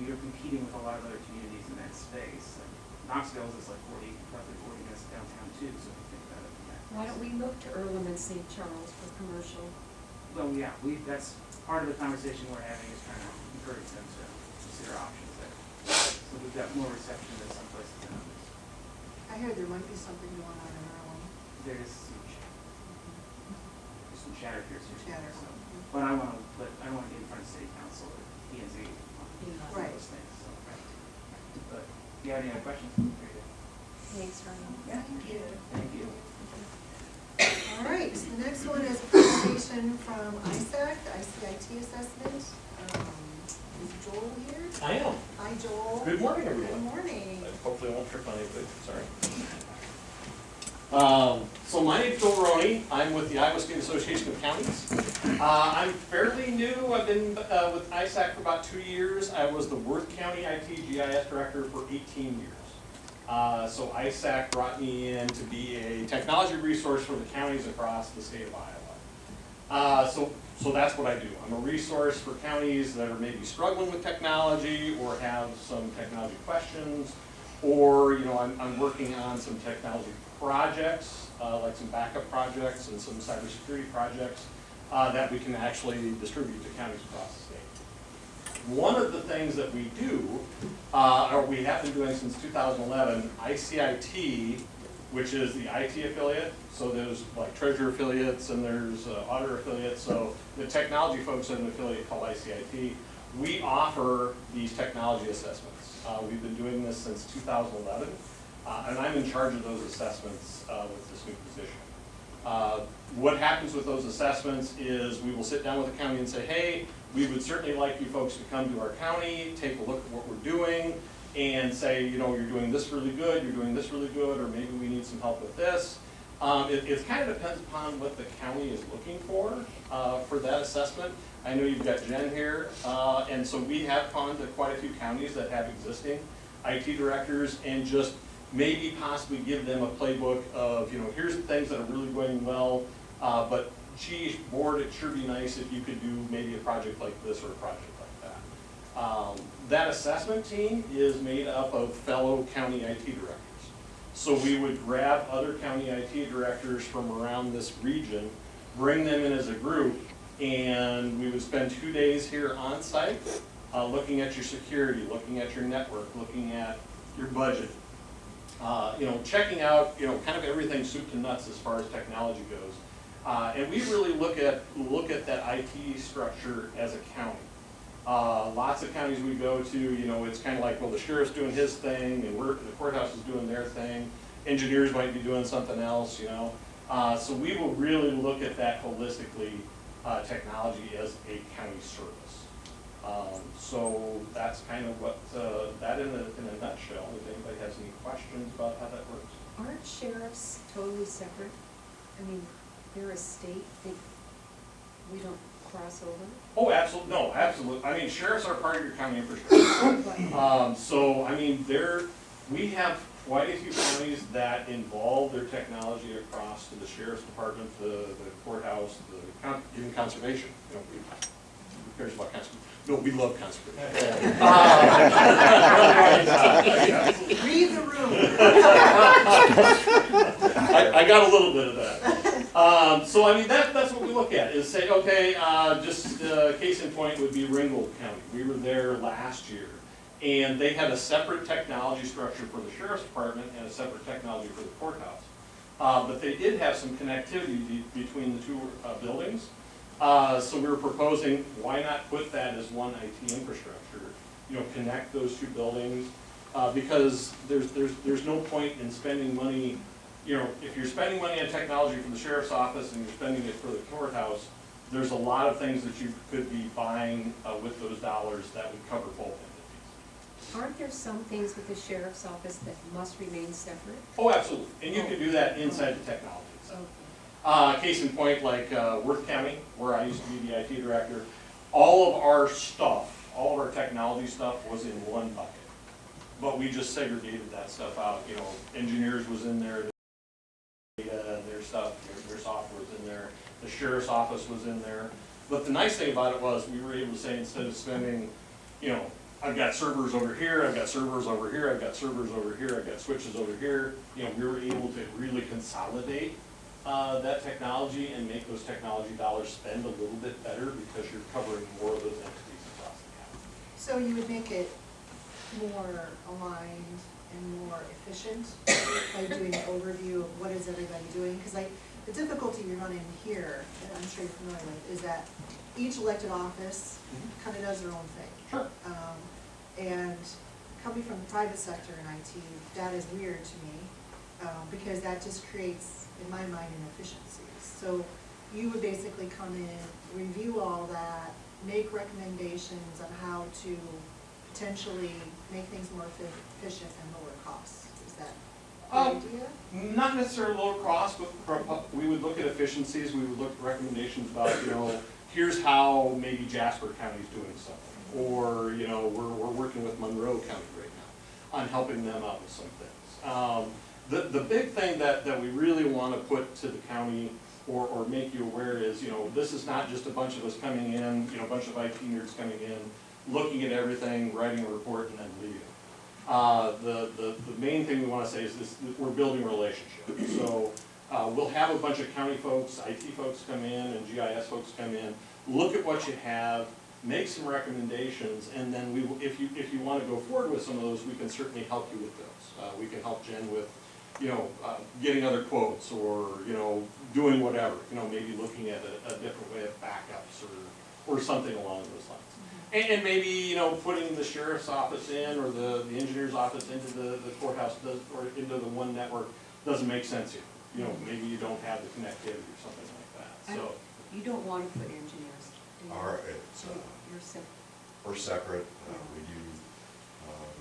you're competing with a lot of other communities in that space. Knoxville's is like roughly 40 minutes downtown too, so if you think about it from that. Why don't we look to Earlham and St. Charles for commercial? Well, yeah, that's part of the conversation we're having, is trying to encourage them to consider options there. So we've got more reception than some places than others. I heard there might be something going on in Rhone. There's some chatter here too. Chatter. So, but I want to get in front of City Council or P&Z on Right. those things. So, but if you have any other questions, Thanks, Ryan. Yeah. Thank you. thank you. All right, so the next one is a presentation from ISAC, the ICIT assessment. Is Joel here? I am. Hi, Joel. Good morning, everyone. Good morning. Hopefully I won't trip on anything, sorry. So my name's Joel Rhone. I'm with the Iowa State Association of Counties. I'm fairly new. I've been with ISAC for about 2 years. I was the Worth County IT GIS director for 18 years. So ISAC brought me in to be a technology resource for the counties across the state of Iowa. So that's what I do. I'm a resource for counties that are maybe struggling with technology or have some technology questions, or I'm working on some technology projects, like some backup projects and some cybersecurity projects that we can actually distribute to counties across the state. One of the things that we do, or we have been doing since 2011, ICIT, which is the IT affiliate. So there's like treasurer affiliates and there's auditor affiliates. So the technology folks have an affiliate called ICIT. we offer these technology assessments. We've been doing this since 2011, and I'm in charge of those assessments with this new position. What happens with those assessments is we will sit down with the county and say, hey, we would certainly like you folks to come to our county, take a look at what we're doing, and say, you know, you're doing this really good, you're doing this really good, or maybe we need some help with this. It kind of depends upon what the county is looking for that assessment. I know you've got Jenn here, and so we have gone to quite a few counties that have existing IT directors and just maybe possibly give them a playbook of, you know, here's the things that are really going well, but geez, board, it sure be nice if you could do maybe a project like this or a project like that. That assessment team is made up of fellow county IT directors. So we would grab other county IT directors from around this region, bring them in as a group, and we would spend 2 days here on site, looking at your security, looking at your network, looking at your budget, you know, checking out, you know, kind of everything soup to nuts as far as technology goes. And we really look at that IT structure as a county. Lots of counties we go to, you know, it's kind of like, well, the sheriff's doing his thing, and the courthouse is doing their thing. Engineers might be doing something else, you know. So we will really look at that holistically, technology as a county service. So that's kind of what, that in a nutshell. If anybody has any questions about how that works. Aren't sheriffs totally separate? I mean, they're a state, we don't cross over? Oh, absolutely, no, absolutely. I mean, sheriffs are part of your county infrastructure. So, I mean, we have quite a few counties that involve their technology across to the sheriff's department, the courthouse, even conservation. You know, who cares about conservation? No, we love conservation. Read the room. I got a little bit of that. So I mean, that's what we look at, is say, okay, just case in point would be Ringgold County. We were there last year, and they had a separate technology structure for the sheriff's department and a separate technology for the courthouse. But they did have some connectivity between the two buildings. So we were proposing, why not put that as one IT infrastructure, you know, connect those two buildings, because there's no point in spending money. You know, if you're spending money on technology for the sheriff's office and you're spending it for the courthouse, there's a lot of things that you could be buying with those dollars that would cover both entities. Aren't there some things with the sheriff's office that must remain separate? Oh, absolutely, and you can do that inside the technology. Okay. Case in point, like Worth County, where I used to be the IT director, all of our stuff, all of our technology stuff was in one bucket. But we just segregated that stuff out. You know, engineers was in there, their stuff, their software was in there, the sheriff's office was in there. But the nice thing about it was we were able to say, instead of spending, you know, I've got servers over here, I've got servers over here, I've got servers over here, I've got switches over here, you know, we were able to really consolidate that technology and make those technology dollars spend a little bit better because you're covering more of those entities across the county. So you would make it more aligned and more efficient by doing an overview of what is everybody doing? Because the difficulty we run in here, and I'm sure you're familiar with, is that each elected office kind of does their own thing. Sure. And coming from the private sector in IT, that is weird to me, because that just creates, in my mind, inefficiencies. So you would basically come in, review all that, make recommendations on how to potentially make things more efficient and lower costs. Is that the idea? Not necessarily lower cost, but we would look at efficiencies, we would look at recommendations about, you know, here's how maybe Jasper County's doing something. Or, you know, we're working with Monroe County right now on helping them out with some things. The big thing that we really want to put to the county or make you aware is, you know, this is not just a bunch of us coming in, you know, a bunch of IT nerds coming in, looking at everything, writing a report, and then leaving. The main thing we want to say is this: we're building relationships. So we'll have a bunch of county folks, IT folks come in, and GIS folks come in, look at what you have, make some recommendations, and then we will, if you want to go forward with some of those, we can certainly help you with those. We can help Jenn with, you know, getting other quotes, or, you know, doing whatever, you know, maybe looking at a different way of backups or something along those lines. And maybe, you know, putting the sheriff's office in, or the engineer's office into the courthouse does, or into the one network, doesn't make sense here. You know, maybe you don't have the connectivity or something like that, so. You don't want to put engineers, do you? It's, You're separate. we're separate, we do,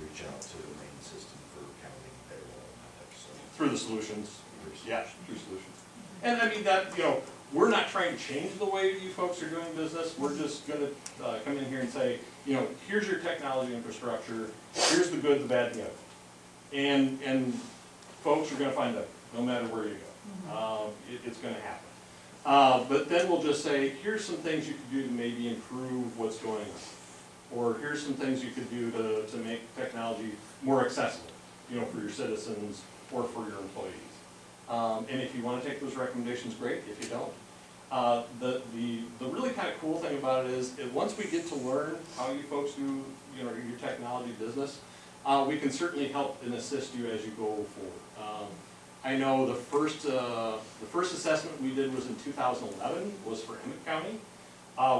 reach out to the main system for accounting, payroll, and that type of stuff. Through the solutions, yeah, through solutions. And I mean, that, you know, we're not trying to change the way you folks are doing business, we're just gonna come in here and say, you know, here's your technology infrastructure, here's the good, the bad, the ugly. And folks are gonna find out, no matter where you go. It's gonna happen. But then we'll just say, here's some things you could do to maybe improve what's going on. Or here's some things you could do to make technology more accessible, you know, for your citizens or for your employees. And if you want to take those recommendations, great. If you don't, the really kind of cool thing about it is once we get to learn how you folks do, you know, your technology business, we can certainly help and assist you as you go forward. I know the first assessment we did was in 2011, was for Emmett County.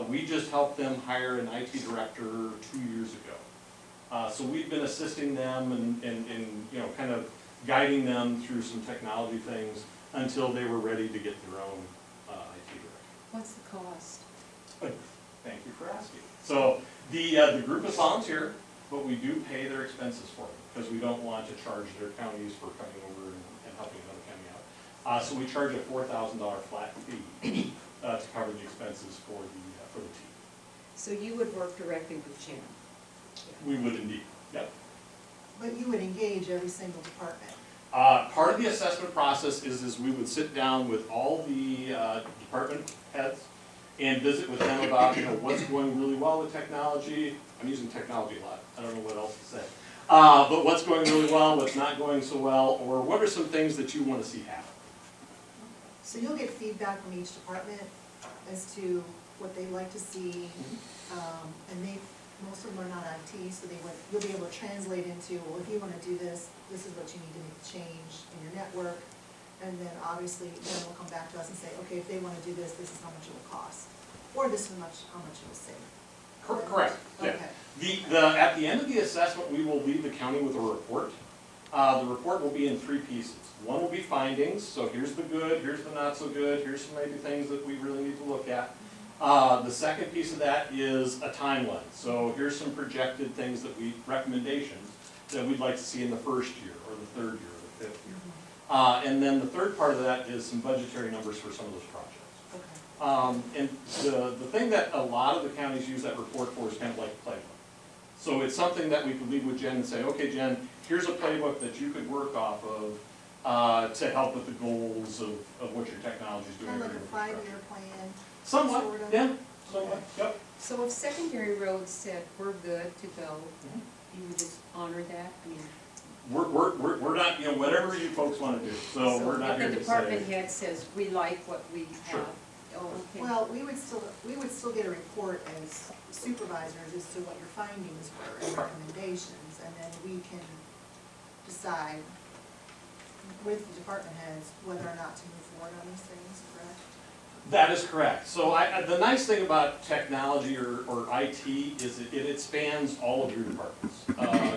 We just helped them hire an IT director 2 years ago. So we've been assisting them and you know, kind of guiding them through some technology things until they were ready to get their own IT director. What's the cost? Thank you for asking. So the group is volunteer, but we do pay their expenses for them because we don't want to charge their counties for coming over and helping another county out. So we charge a $4,000 flat fee to cover the expenses for the team. So you would work directly with Jenn? We would indeed, yep. But you would engage every single department? Part of the assessment process is we would sit down with all the department heads and visit with them about, you know, what's going really well with technology. I'm using technology a lot, I don't know what else to say. But what's going really well, what's not going so well, or what are some things that you want to see happen? So you'll get feedback from each department as to what they'd like to see, and most of them are not IT, so you'll be able to translate into, well, if you want to do this, this is what you need to make a change in your network, and then obviously then they'll come back to us and say, okay, if they want to do this, this is how much it will cost, or this is how much it will save. Correct, yeah. Okay. At the end of the assessment, we will leave the county with a report. The report will be in 3 pieces. One will be findings, so here's the good, here's the not so good, here's some maybe things that we really need to look at. The second piece of that is a timeline. So here's some projected things recommendations that we'd like to see in the first year, or the 3rd year, or the 5th year. And then the third part of that is some budgetary numbers for some of those projects. Okay. And the thing that a lot of the counties use that report for is kind of like a playbook. So it's something that we could leave with Jenn and say, okay, Jenn, here's a playbook that you could work off of to help with the goals of what your technology is doing. Kind of like a 5-year plan? Somewhat, sort of? yeah, somewhat, yep. So if secondary roads said, we're good to go, you would just honor that? I mean, We're not, you know, whatever you folks want to do, so we're not here to say. If the department head says, we like what we Sure. have, oh, okay. Well, we would still get a report as supervisors as to what your findings were and recommendations, and then we can decide with the department heads whether or not to move forward on these things, correct? That is correct. So the nice thing about technology or IT is it spans all of your departments.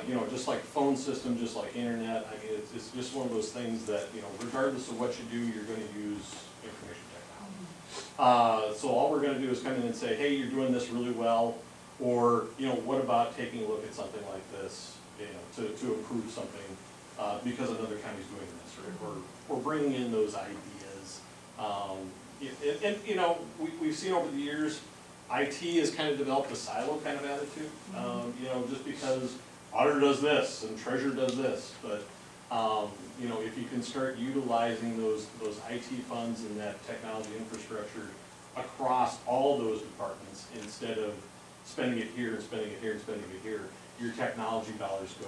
You know, just like phone system, just like internet, I mean, it's just one of those things that, you know, regardless of what you do, you're going to use information technology. So all we're going to do is come in and say, hey, you're doing this really well, or, you know, what about taking a look at something like this, you know, to improve something because another county's doing this, or bringing in those ideas. And you know, we've seen over the years, IT has kind of developed a silo kind of attitude. You know, just because auditor does this and treasurer does this, but you know, if you can start utilizing those IT funds and that technology infrastructure across all those departments instead of spending it here and spending it here and spending it here, your technology dollars go.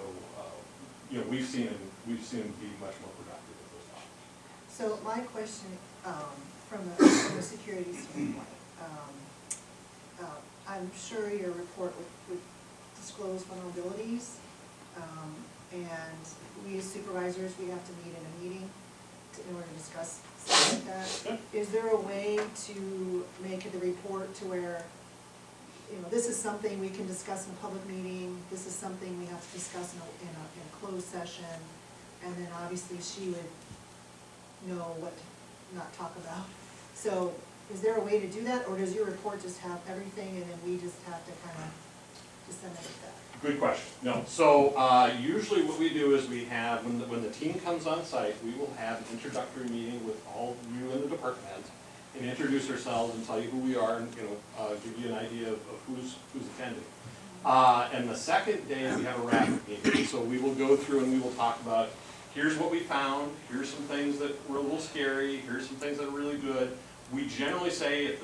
You know, we've seen them be much more productive with those dollars. So my question, from a security standpoint, I'm sure your report would disclose vulnerabilities, and we as supervisors, we have to meet in a meeting in order to discuss something like that. Is there a way to make the report to where this is something we can discuss in a public meeting, this is something we have to discuss in a closed session, and then obviously she would know what to not talk about. So, is there a way to do that, or does your report just have everything, and then we just have to kind of disseminate that? Good question. No, so usually what we do is we have, when the team comes on site, we will have an introductory meeting with all of you in the department and introduce ourselves and tell you who we are and, give you an idea of who's attending. And the second day, we have a wrap meeting. So we will go through and we will talk about, here's what we found, here's some things that were a little scary, here's some things that are really good. We generally say if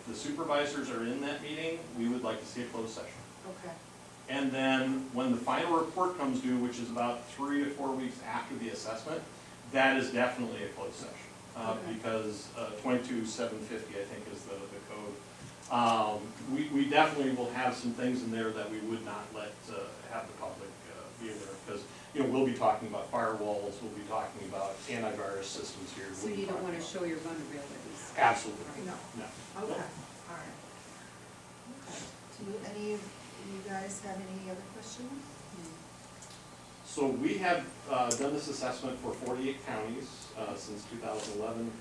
the supervisors are in that meeting, we would like to see a closed session. Okay. And then when the final report comes due, which is about 3 to 4 weeks after the assessment, that is definitely a closed session. Because 22-750, I think, is the code. We definitely will have some things in there that we would not let have the public be aware of, because we'll be talking about firewalls, we'll be talking about antivirus systems here. So you don't want to show your vulnerabilities? Absolutely. No. No. Okay, all right. Okay. Do any of you guys have any other questions? So we have done this assessment for 48 counties since 2011.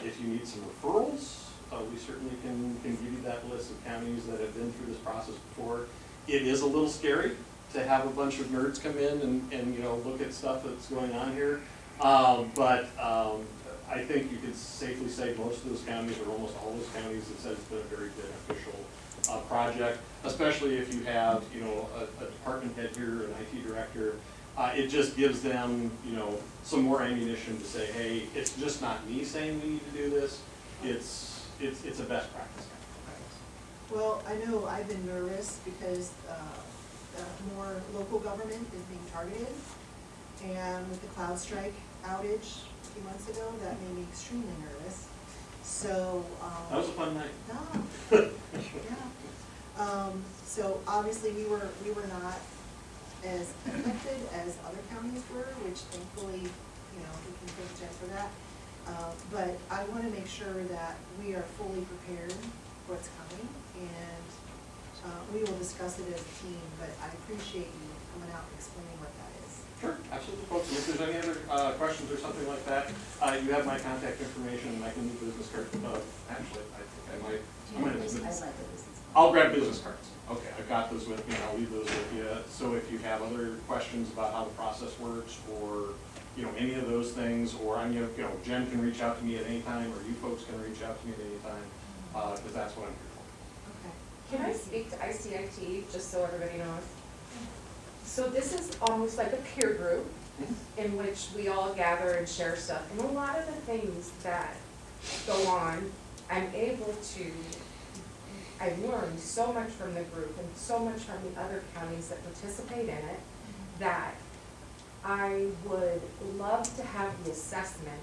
If you need some referrals, we certainly can give you that list of counties that have been through this process before. It is a little scary to have a bunch of nerds come in and look at stuff that's going on here. But I think you could safely say most of those counties, or almost all those counties, it says it's been a very beneficial project, especially if you have a department head here, an IT director. It just gives them some more ammunition to say, hey, it's just not me saying we need to do this. It's a best practice. Well, I know I've been nervous because more local government is being targeted, and with the CloudStrike outage a few months ago, that made me extremely nervous. So that was a fun night. Yeah. So obviously we were not as affected as other counties were, which thankfully, we can thank Jen for that. But I want to make sure that we are fully prepared for what's coming, and we will discuss it as a team, but I appreciate you coming out and explaining what that is. Sure, absolutely, folks. And if there's any other questions or something like that, you have my contact information, and I can leave business cards. Actually, I think I might. I'll grab business cards. Okay, I've got those with me, and I'll leave those with you. So if you have other questions about how the process works, or any of those things, or Jen can reach out to me at any time, or you folks can reach out to me at any time, because that's what I'm here for. Okay. Can I speak to ICIT, just so everybody knows? So this is almost like a peer group in which we all gather and share stuff. And a lot of the things that go on, I've learned so much from the group and so much from the other counties that participate in it, that I would love to have the assessment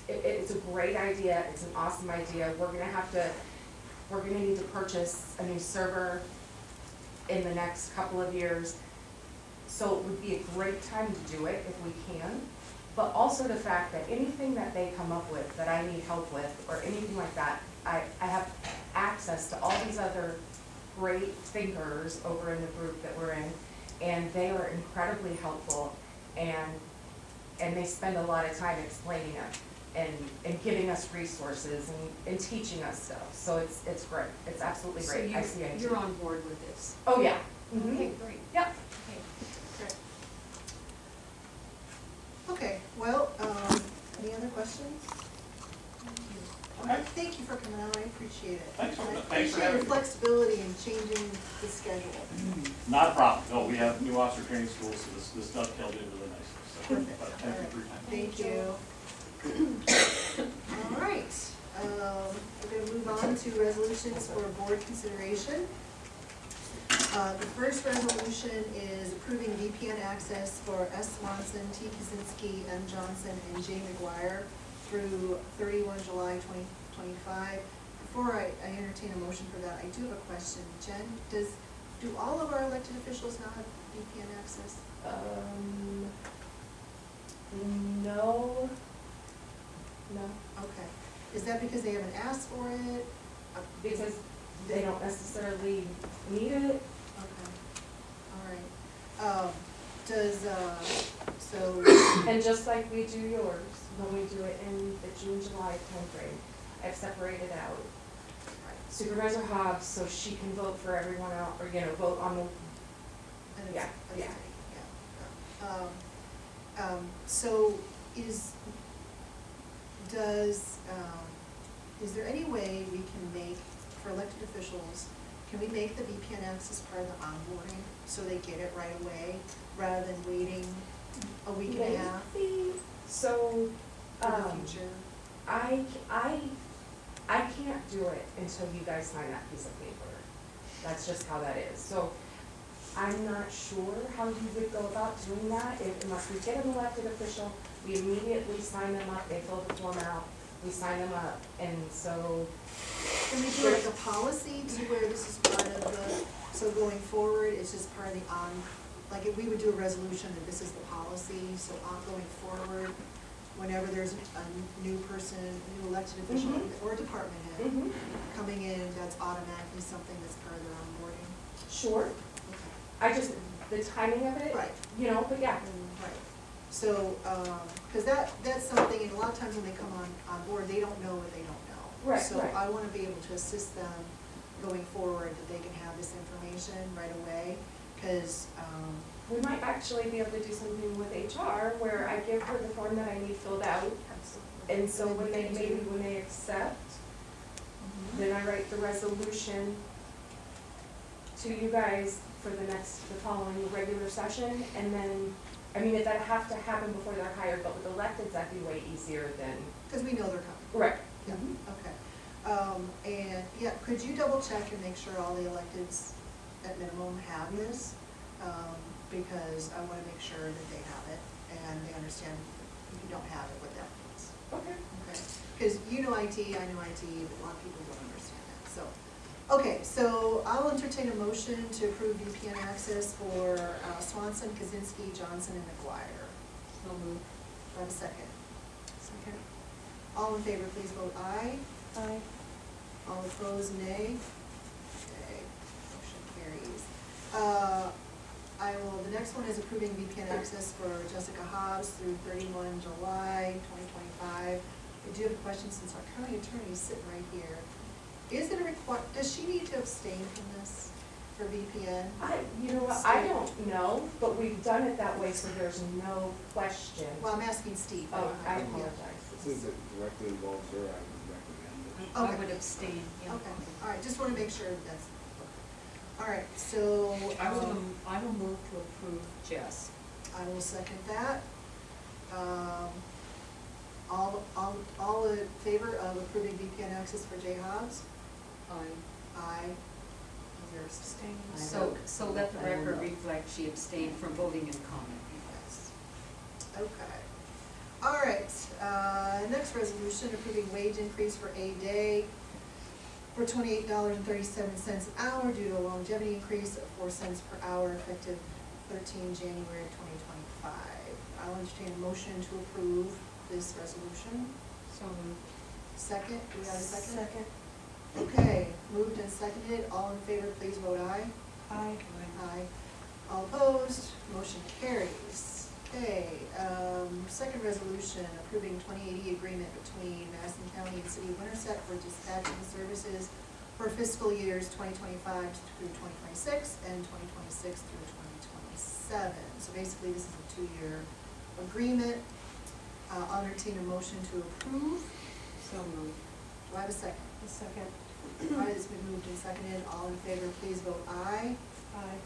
it's a great idea, it's an awesome idea. We're gonna need to purchase a new server in the next couple of years. So it would be a great time to do it if we can. But also the fact that anything that they come up with that I need help with, or anything like that, I have access to all these other great thinkers over in the group that we're in, and they are incredibly helpful, and they spend a lot of time explaining it and giving us resources and teaching us stuff. So it's great. It's absolutely great. So you're on board with this? Oh, yeah. Mm-hmm. Okay, great. Yep. Okay. Great. Okay, well, any other questions? Okay. Thank you for coming out, I appreciate it. Thanks for I having appreciate your me. flexibility in changing the schedule. Not a problem. No, we have new officer training schools, so this dovetailed in really nicely. So, Perfect. thank you for your time. Thank you. All right, we're gonna move on to resolutions for board consideration. The first resolution is approving VPN access for S Swanson, T Kaczinski, M Johnson, and J Maguire through 31 July 2025. Before I entertain a motion for that, I do have a question. Jen, do all of our elected officials now have VPN access? No. Okay. Is that because they haven't asked for it? Because they don't necessarily need it. Okay, all right. Does, so, And just like we do yours, when we do it in the June, July timeframe, I've separated out Supervisor Hobbs, so she can vote for everyone else, or, you know, vote on the, and it's, yeah, yeah. So is there any way we can make, for elected officials, can we make the VPN access part of the onboarding so they get it right away, rather than waiting a week and a half Maybe. So, for the future? I can't do it until you guys sign that piece of paper. That's just how that is. So I'm not sure how you would go about doing that. Unless we get an elected official, we immediately sign them up, they fill the form out, we sign them up, and so. Can we do like a policy to where this is part of the, so going forward, it's just part of the like if we would do a resolution that this is the policy, so going forward, whenever there's a new person, a new elected official, or department head coming in, that's automatically something that's part of their onboarding? Sure. Okay. I just, the timing of it, Right. you know, but yeah. Right. So, because that's something, and a lot of times when they come on board, they don't know what they don't know. Right, So right. I want to be able to assist them going forward, that they can have this information right away, because, We might actually be able to do something with HR where I give her the form that I need filled out. And so when they accept, then I write the resolution to you guys for the following regular session. And then, I mean, if that have to happen before they're hired, but with electeds, that'd be way easier than. because we know they're coming. Right. Yeah, okay. And, yeah, could you double check and make sure all the electeds at minimum have this? Because I want to make sure that they have it and they understand if you don't have it, what that means. Okay. Okay, because you know IT, I know IT, but a lot of people don't understand that, so. Okay, so I'll entertain a motion to approve VPN access for Swanson, Kaczinski, Johnson, and McGuire. So moved. Do I have a second? Second. All in favor, please vote aye. Aye. All opposed, nay. Okay, motion carries. The next one is approving VPN access for Jessica Hobbs through 31 July 2025. I do have a question since our county attorney is sitting right here. Is it does she need to abstain from this for VPN? You know what, I don't know, but we've done it that way, so there's no question. Well, I'm asking Steve. Oh, I Yeah. apologize. Since it directly involves her, I would recommend it. I Okay. would abstain, yeah. Okay, all right, just want to make sure that's, all right, so. I will move to approve Jess. I will second that. All in favor of approving VPN access for J Hobbs? Aye. Aye. Is there abstaining? So let the record reflect she abstained from voting in common. Yes. Okay. All right, next resolution, approving wage increase for a day for $28.37 an hour due to a longevity increase of 4 cents per hour effective 13 January 2025. I'll entertain a motion to approve this resolution. So moved. Second, do we have a second? Second. Okay, moved and seconded, all in favor, please vote aye. Aye. Aye. All opposed, motion carries. Okay, second resolution, approving 2080 agreement between Madison County and City of Winterset for dispatching services for fiscal years 2025 through 2026 and 2026 through 2027. So basically, this is a 2-year agreement. I'll entertain a motion to approve. So moved. Do I have a second? A second. All right, it's been moved and seconded. All in favor, please vote aye. Aye.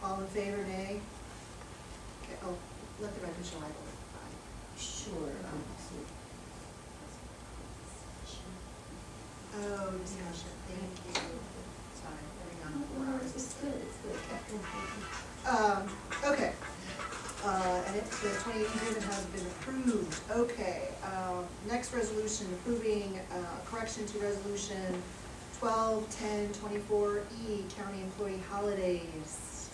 All in favor, nay. Okay, oh, let the record show I voted aye. Sure. Oh, discussion, thank you. Sorry, we're on 4 hours. It's good, it's good. Okay. And the 2080 agreement has been approved. Okay, next resolution, approving correction to resolution 12-10-24E, county employee holidays.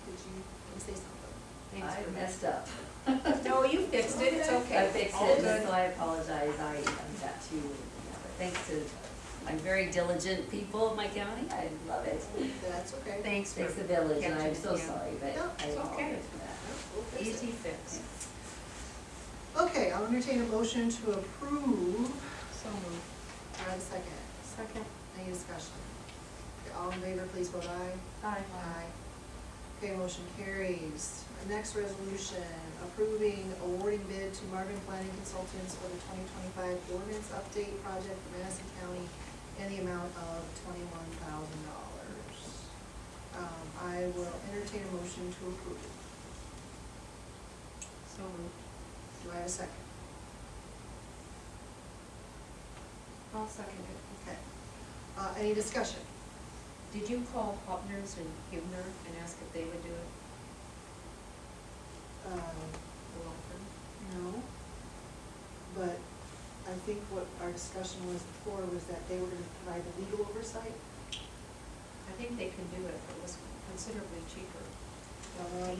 Did you say something? I messed up. No, you fixed it, it's okay. I fixed All it, good. so I apologize, I got too. thanks to my very diligent people of my county, I love it. That's okay. Thanks for Takes a village, and I'm catching so it, yeah. sorry, but No, I it's okay. apologize for that. We'll fix it. Easy fix. Okay, I'll entertain a motion to approve. So moved. Do I have a second? Second. Any discussion? Okay, all in favor, please vote aye. Aye. Aye. Okay, motion carries. Our next resolution, approving awarding bid to Marvin Planning Consultants for the 2025 ordinance update project for Madison County in the amount of $21,000. I will entertain a motion to approve. So moved. Do I have a second? I'll second it. Okay. Any discussion? Did you call Hopners and Hubner and ask if they would do it? The law firm? No. But I think what our discussion was before was that they were gonna provide the legal oversight. I think they can do it, but it was considerably cheaper.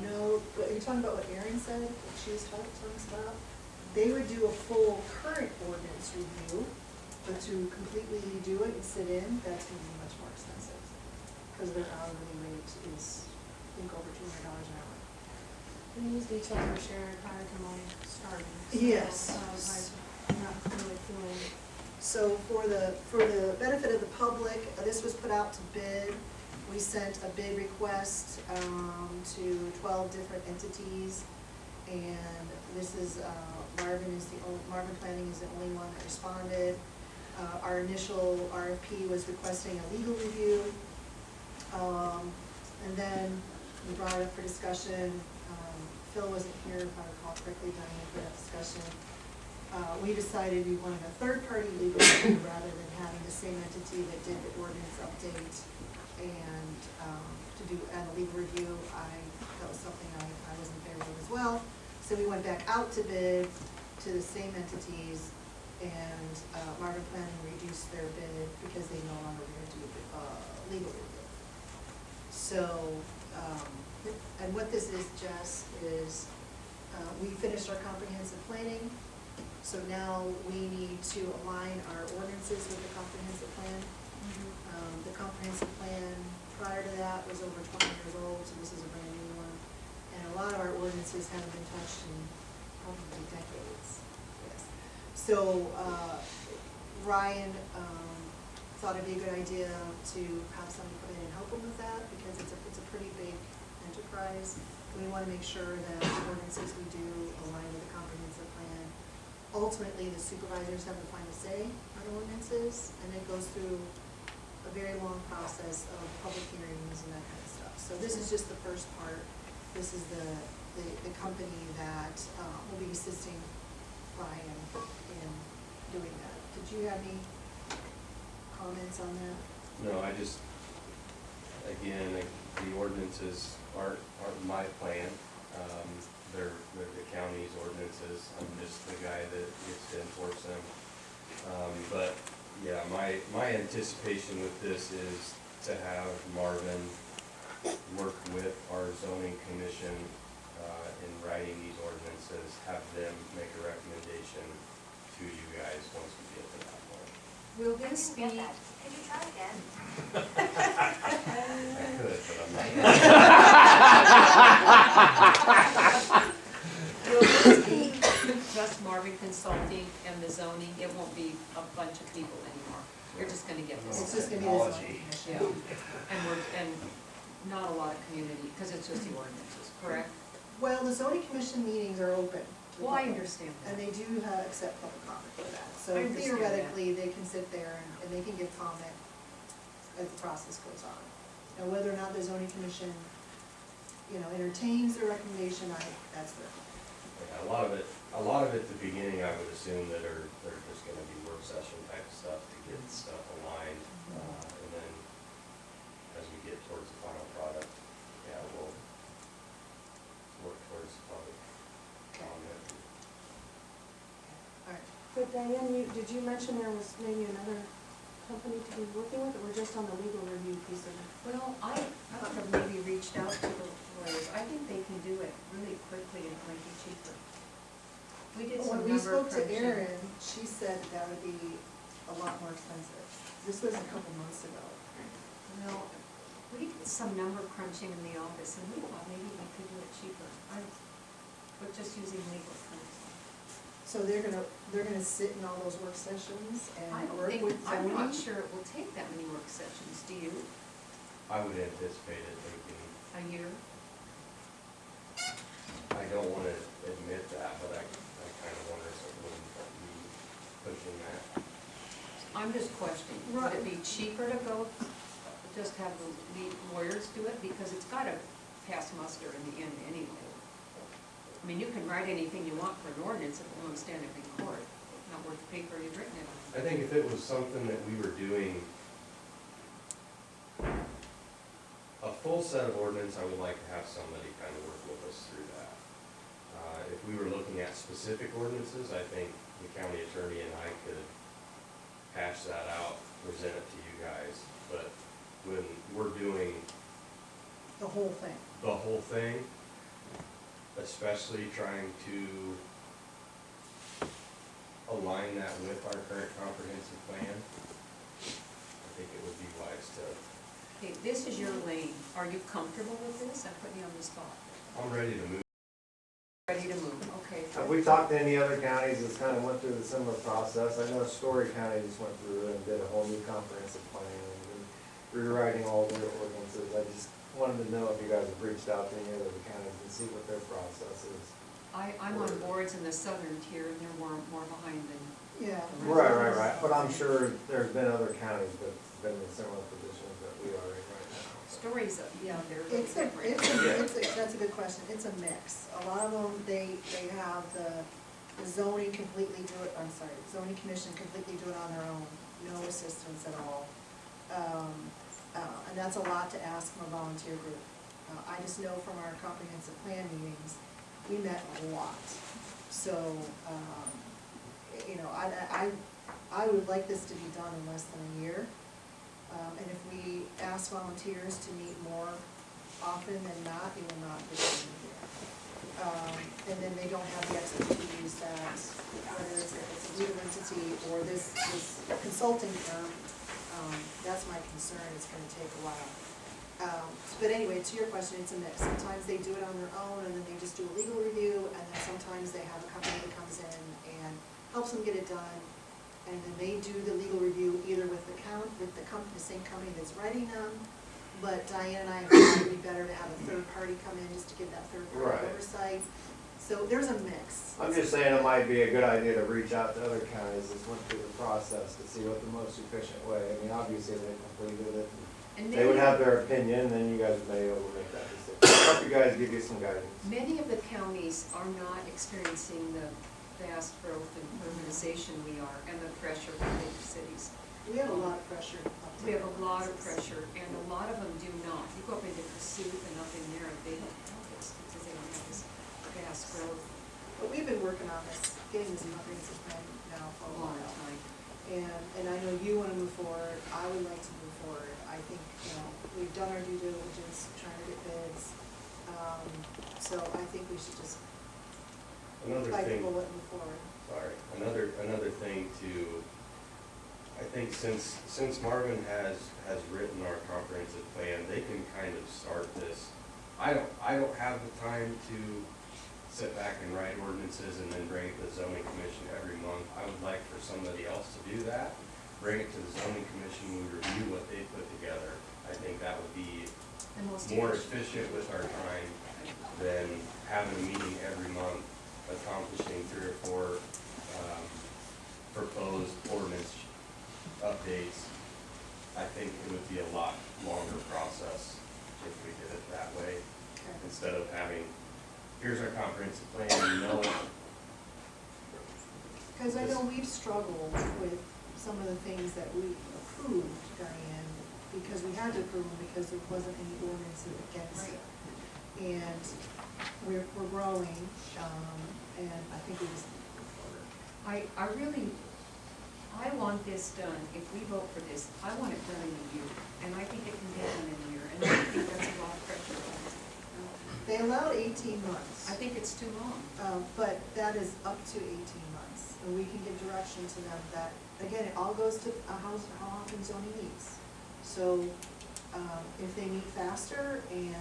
No, but you're talking about what Erin said, what she was talking to us about? They would do a full current ordinance review, but to completely do it and sit in, that's gonna be much more expensive. Because their hourly rate is, I think, over $200 an hour. And these details were shared prior to my starting. So, Yes. I'm not really feeling. So for the benefit of the public, this was put out to bid. We sent a bid request to 12 different entities. And this is, Marvin Planning is the only one that responded. Our initial RFP was requesting a legal review. And then we brought it up for discussion. Phil wasn't here, if I recall correctly, Diane, for that discussion. We decided we wanted a third-party legal review rather than having the same entity that did the ordinance update and to do a legal review. That was something I was in favor of as well. So we went back out to bid to the same entities, and Marvin Planning reduced their bid because they no longer were going to do legal review. So, and what this is, Jess, is we finished our comprehensive planning. So now we need to align our ordinances with the comprehensive plan. The comprehensive plan prior to that was over 20 years old, so this is a brand new one. And a lot of our ordinances haven't been touched in probably decades. Yes. So Ryan thought it'd be a good idea to have somebody come in and help him with that because it's a pretty big enterprise. We want to make sure that the ordinances we do align with the comprehensive plan. Ultimately, the supervisors have the final say on ordinances, and it goes through a very long process of public hearings and that kind of stuff. So this is just the first part. This is the company that will be assisting Ryan in doing that. Did you have any comments on that? No, I just, again, the ordinances aren't my plan. They're the county's ordinances. I'm just the guy that gets to enforce them. But yeah, my anticipation with this is to have Marvin work with our zoning commission in writing these ordinances, have them make a recommendation to you guys once we get to that point. Will this be? Could you try again? I could, but I'm not. Will this be just Marvin Consulting and the zoning? It won't be a bunch of people anymore. You're just gonna get this. It's just gonna be the zoning commission. Yeah, and not a lot of community, because it's just the ordinances, correct? Well, the zoning commission meetings are open to the Well, I public, understand that. and they do accept public comment for that. So I understand theoretically, they can sit there and they can give comment as the process goes on. Now, whether or not the zoning commission, entertains their recommendation, that's their call. Yeah, a lot of it at the beginning, I would assume that they're just gonna be work session type stuff to get stuff aligned. And then as we get towards the final product, yeah, we'll work towards public comment. All right. But Diane, did you mention there was maybe another company to be working with, or we're just on the legal review piece of it? Well, I could have maybe reached out to the lawyers. I think they can do it really quickly and it might be cheaper. We did some When we number spoke to crunching. Erin, she said that would be a lot more expensive. This was a couple months ago. Well, we did some number crunching in the office, and we thought maybe we could do it cheaper. But just using legal terms. So they're gonna sit in all those work sessions I and don't work think, with I'm not zoning? sure it will take that many work sessions, do you? I would anticipate it taking, A year? I don't wanna admit that, but I kinda wonder if it wouldn't be pushing that. I'm just questioning, would it be cheaper to go, just have the lead lawyers do it? Because it's gotta pass muster in the end anyway. I mean, you can write anything you want for an ordinance if it won't stand up in court, not worth the paper you've written it on. I think if it was something that we were doing, a full set of ordinance, I would like to have somebody kind of work with us through that. If we were looking at specific ordinances, I think the county attorney and I could hash that out, present it to you guys. But when we're doing The whole thing. the whole thing, especially trying to align that with our current comprehensive plan, I think it would be wise to. Okay, this is your lane. Are you comfortable with this? I'm putting you on the spot. I'm ready to move. Ready to move, okay. Have we talked to any other counties that's kind of went through the similar process? I know Story County just went through and did a whole new comprehensive plan and rewriting all their ordinances. I just wanted to know if you guys have reached out to any other counties and see what their process is. I'm on boards in the southern tier, and they're more behind than. Yeah. Right. But I'm sure there's been other counties that's been in similar positions that we are in right now. Stories of, yeah, they're really It's a, different. that's a good question. It's a mix. A lot of them, they have the zoning completely do it, I'm sorry, zoning commission completely do it on their own, no assistance at all. And that's a lot to ask from a volunteer group. I just know from our comprehensive plan meetings, we met a lot. So, you know, I would like this to be done in less than a year. And if we ask volunteers to meet more often than not, they will not be able to do it. And then they don't have the expertise that, whether it's a legal entity or this consulting firm, that's my concern, it's gonna take a while. But anyway, to your question, it's a mix. Sometimes they do it on their own and then they just do a legal review, and then sometimes they have a company that comes in and helps them get it done. And then they do the legal review either with the same company that's writing them. But Diane and I have thought it would be better to have a third party come in just to give that third party oversight. So there's a mix. I'm just saying it might be a good idea to reach out to other counties that went through the process to see what the most efficient way. I mean, obviously they completed it. And They would have their opinion, then you guys may be able to make that decision. I'll help you guys, give you some guidance. Many of the counties are not experiencing the vast growth and urbanization we are, and the pressure from big cities. We have a lot of pressure. We have a lot of pressure, and a lot of them do not. You go up into Kaczinski and up in there, they don't have this, because they don't have this vast growth. But we've been working on this, getting this comprehensive plan now for a Long while. time. And I know you wanna move forward, I would like to move forward. I think, you know, we've done our due diligence, trying to get bids. So I think we should just Another bite the thing, bullet and move forward. sorry, another thing to, I think since Marvin has written our comprehensive plan, they can kind of start this. I don't have the time to sit back and write ordinances and then bring it to the zoning commission every month. I would like for somebody else to do that, bring it to the zoning commission, we review what they put together. I think that would be more efficient with our time than having a meeting every month, accomplishing 3 or 4 proposed ordinance updates. I think it would be a lot longer process if we did it that way, instead of having, here's our comprehensive plan, you know it. Because I know we've struggled with some of the things that we approved, Diane, because we had to approve them because there wasn't any ordinances against it. And we're growing, and I think we just move forward. I want this done. If we vote for this, I want it done in a year, and I think it can be done in a year, and I think that's a lot of pressure on us. They allowed 18 months. I think it's too long. But that is up to 18 months, and we can give direction to them that again, it all goes to how often zoning meets. So, if they meet faster and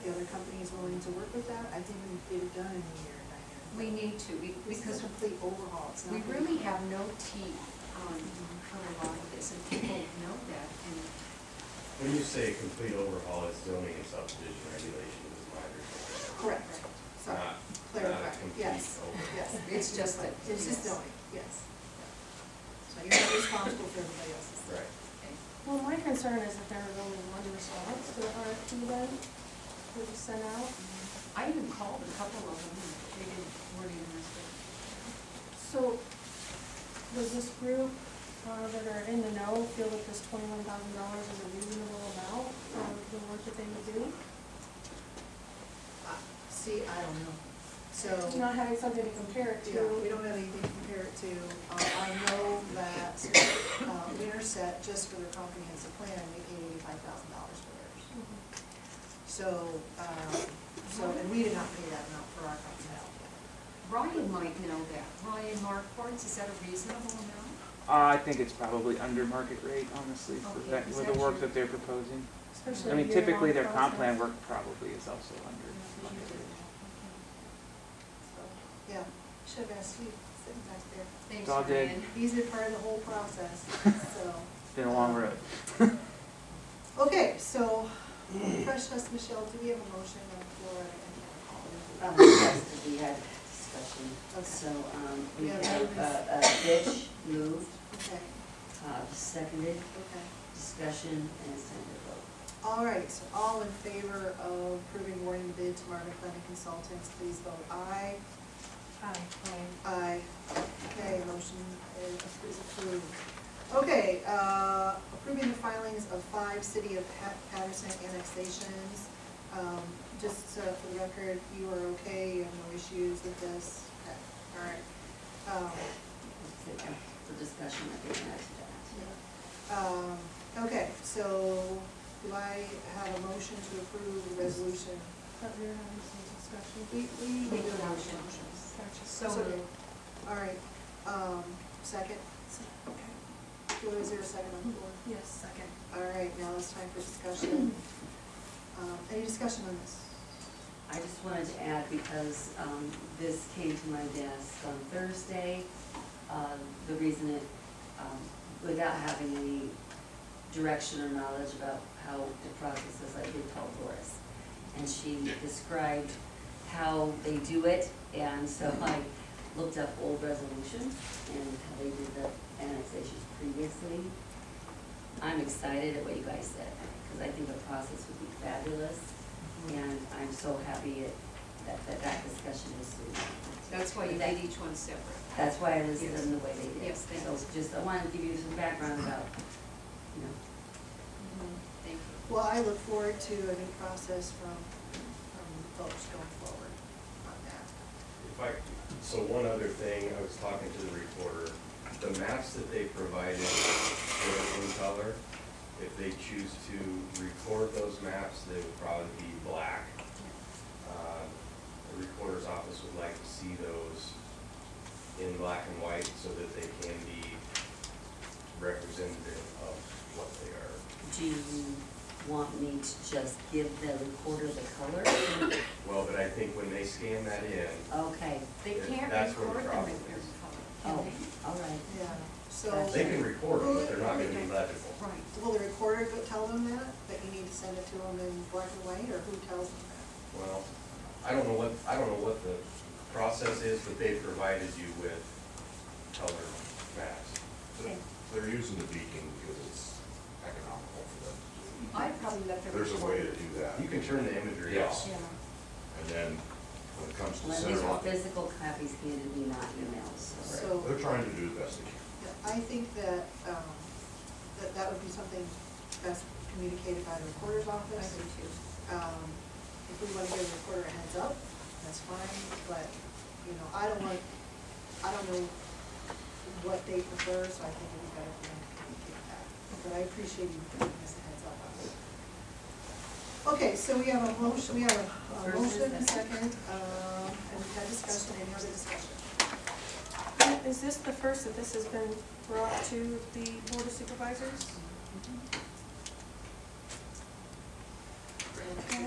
the other company is willing to work with that, I think we can get it done in a year, Diane. We need to, This is because a complete overhaul, it's not. we gonna really be- have no teeth on a lot of this, and people know that, and When you say complete overhaul, it's zoning and subdivision regulations, is my understanding. Correct, sorry, Not a clarify, complete yes, overhaul. yes. it's just that. It's just zoning, yes. So you're not responsible for everybody else's. Right. Well, my concern is that there was only one response to the RFP then, that was sent out. I even called a couple of them, and they weren't interested. So, does this group that are in the know feel that this $21,000 is a reasonable amount for the work that they would do? See, I don't know, so. Not having something to compare it to. Yeah, we don't have anything to compare it to. I know that Winterset, just for their comprehensive plan, they paid $85,000 for theirs. So, and we did not pay that amount for our company. Ryan might know that. Ryan Marquardt, is that a reasonable amount? I think it's probably under market rate, honestly, for Okay, that, is with that the work true? that they're proposing. Especially I mean, a year-long typically their comp plan process. work probably is also under market rate. Yeah, should have asked you, sitting back there. Thanks, It's all good. Ryan. He's a part of the whole process, so. It's been a long road. Okay, so, Precious Michelle, do we have a motion on the floor? Yes, we had discussion, Okay. so, we Yeah, have, Fitch moved, Okay, seconded, okay. discussion, and it's time to vote. All right, so all in favor of approving awarding the bid to McErlean Consultants, please vote aye. Aye. Aye. Okay, motion is approved. Okay, approving the filings of 5 City of Patterson annexations. Just for the record, you are okay, you have no issues with this? Okay, all right. For discussion, I think that's that. Okay, so do I have a motion to approve the resolution? But we're having some discussion. We need a motion. Gotcha. So Okay. moved. All right, second? Okay. Is there a second on the floor? Yes, second. All right, now it's time for discussion. Any discussion on this? I just wanted to add, because this came to my desk on Thursday, the reason it, without having any direction or knowledge about how the process is, I did call Doris. And she described how they do it, and so I looked up old resolutions and how they did the annexations previously. I'm excited at what you guys said, because I think the process would be fabulous, and I'm so happy that discussion is soon. That's why you did each one separate. That's why I listed Yes. them the way they did. Yes, thank So just, I wanted to give you some background about, you know. Thank you. Well, I look forward to a new process from folks going forward on that. So one other thing, I was talking to the reporter, the maps that they provided were in color. If they choose to record those maps, they would probably be black. The recorder's office would like to see those in black and white so that they can be representative of what they are. Do you want me to just give the recorder the color? Well, but I think when they scan that in, Okay. They can't that's where the record them problem if they're is. in color. Oh, all right. Yeah, so. They can record them, but they're not gonna be legible. Right. Will the recorder tell them that you need to send it to them in black and white, or who tells them that? Well, I don't know what the process is, but they provided you with color maps. Okay. They're using the beacon because it's economical for them to do. I'd probably let them. There's a way to do that. You can turn the imagery off. Yeah. And then when it comes to Well, center these are line, physical copies handed me, not emails, so. So. they're trying to do the best they can. Yeah, I think that, that would be something best communicated by the recorder's office. I do too. If we want to give the recorder a heads up, that's fine, but, you know, I don't know what they prefer, so I think it'd be better for them to communicate that. But I appreciate you giving us a heads up on it. Okay, so we have a motion, and a second, and we've had discussion, any other discussion? Is this the first that this has been brought to the Board of Supervisors? Okay.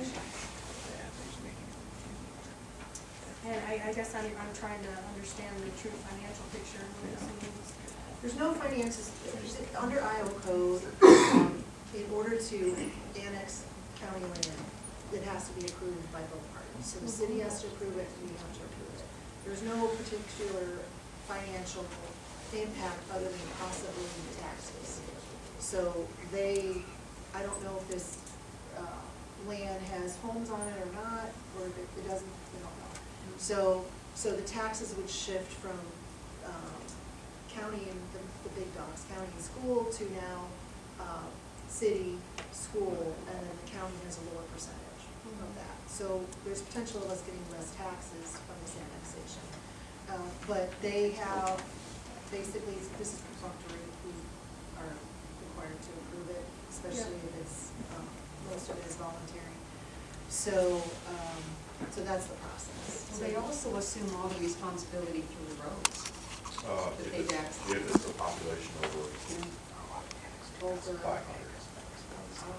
And I guess I'm trying to understand the true financial picture of what this means. There's no finances, under Iowa code, in order to annex county land, it has to be approved by both parties. So the city has to approve it, we have to approve it. There's no particular financial impact other than possibly taxes. So I don't know if this land has homes on it or not, or if it doesn't, we don't know. So the taxes would shift from county and the big dogs, county and school, to now city, school, and then the county has a lower percentage of that. So there's potential of us getting less taxes from this annexation. But they have, basically, this is perfunctory, we are required to approve it, especially if it's, most of it is voluntary. So that's the process. So they also assume all the responsibility for the roads. That they tax. If it's a population over Over. 500.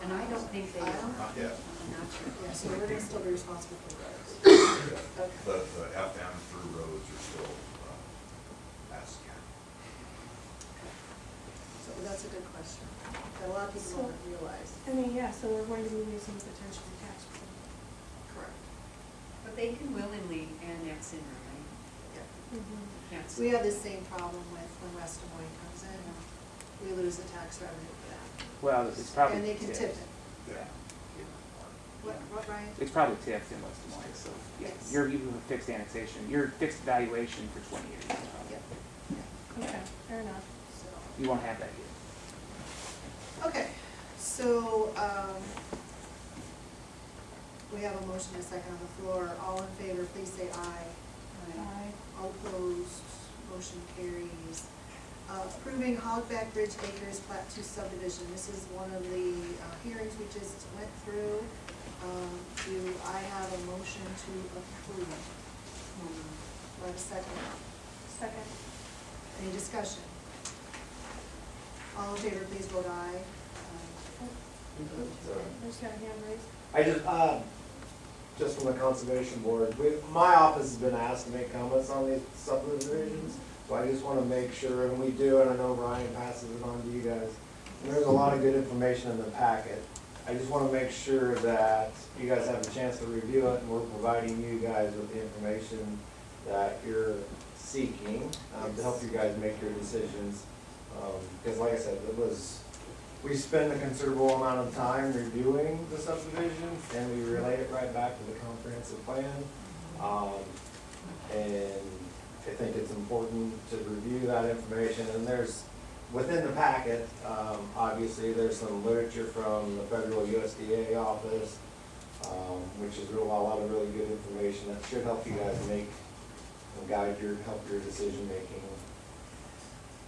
And I don't think they are. Yeah. I'm not sure. Yeah, so we're gonna still be responsible for the roads. Yeah. Okay. The FM through roads are still, Madison County. So that's a good question, that a lot of people don't realize. I mean, yeah, so we're going to be losing potentially tax revenue. Correct. But they can willingly annex in, right? Yeah. Yes. We have this same problem with when West Des Moines comes in, we lose the tax revenue for that. Well, it's probably And they can tip it. Yeah. What, Ryan? It's probably tipped in West Des Moines, so, yeah, Yes. you're even with fixed annexation, your fixed valuation for 20 years. Yeah. Okay, fair enough. So, You won't have that here. okay, so, we have a motion and a second on the floor. All in favor, please say aye. Aye. All opposed, motion carries. Approving Hogback Bridge Acres Plat 2 subdivision. This is one of the hearings we just went through. Do I have a motion to approve? Do I have a second? Second. Any discussion? All in favor, please vote aye. There's got a hand raised. I just from the conservation board, my office has been asked to make comments on these subdivisions, so I just wanna make sure, and we do, and I know Ryan passes it on to you guys. And there's a lot of good information in the packet. I just wanna make sure that you guys have a chance to review it, and we're providing you guys with the information that you're seeking, to help you guys make your decisions. Because like I said, we spend a considerable amount of time reviewing the subdivision, and we relate it right back to the comprehensive plan. And I think it's important to review that information, and within the packet, obviously, there's some literature from the federal USDA office, which is a lot of really good information that should help you guys make, and help your decision-making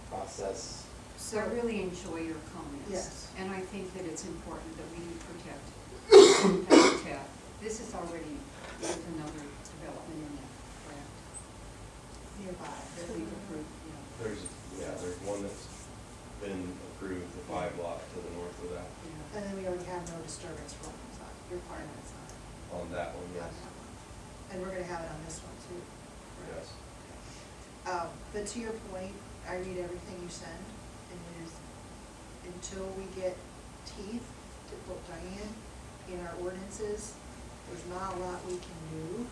process. So I really enjoy your comments. Yes. And I think that it's important that we protect habitat. This is already with another development in it, correct? Nearby. That we've approved, yeah. There's one that's been approved, the 5 lot to the north of that, Yeah. And then we already have no disturbance requirements on it. on that one, yes. And we're gonna have it on this one too. Yes. But to your point, I read everything you send, and it is, until we get teeth, to quote Diane, in our ordinances, there's not a lot we can do.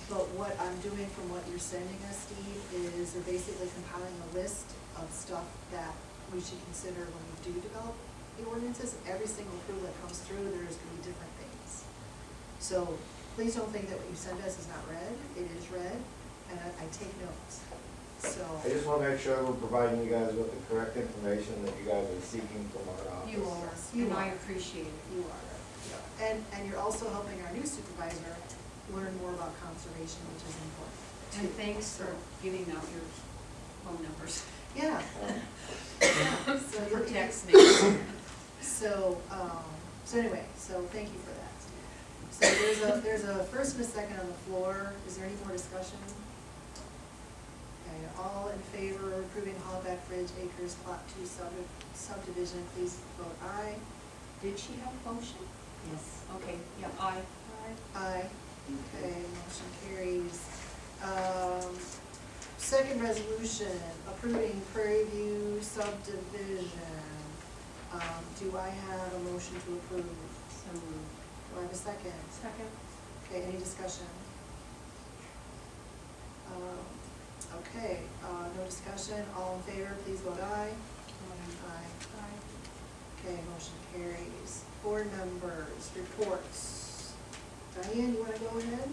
But what I'm doing from what you're sending us, Steve, is they're basically compiling a list of stuff that we should consider when we do develop the ordinances. Every single approval that comes through, there's gonna be different things. So please don't think that what you send us is not read. It is read, and I take notes. So, I just wanna make sure we're providing you guys with the correct information that you guys are seeking from our office. You are, You and are. I appreciate it. you are. And you're also helping our new supervisor learn more about conservation, which is important. And too. thanks for giving out your phone numbers. Yeah. So For you're text me. So anyway, so thank you for that. So there's a first and a second on the floor. Is there any more discussion? Okay. Okay, all in favor of approving Hogback Ridge Acres Plot 2 subdivision, please vote aye. Did she have a motion? Yes. Okay, yeah, aye. Aye. Okay, motion carries. Second resolution, approving Prairie View subdivision. Do I have a motion to approve? So moved. Do I have a second? Second. Okay, any discussion? Okay, no discussion, all in favor, please vote aye. Aye. Okay, motion carries. Board members, reports. Diane, you wanna go ahead?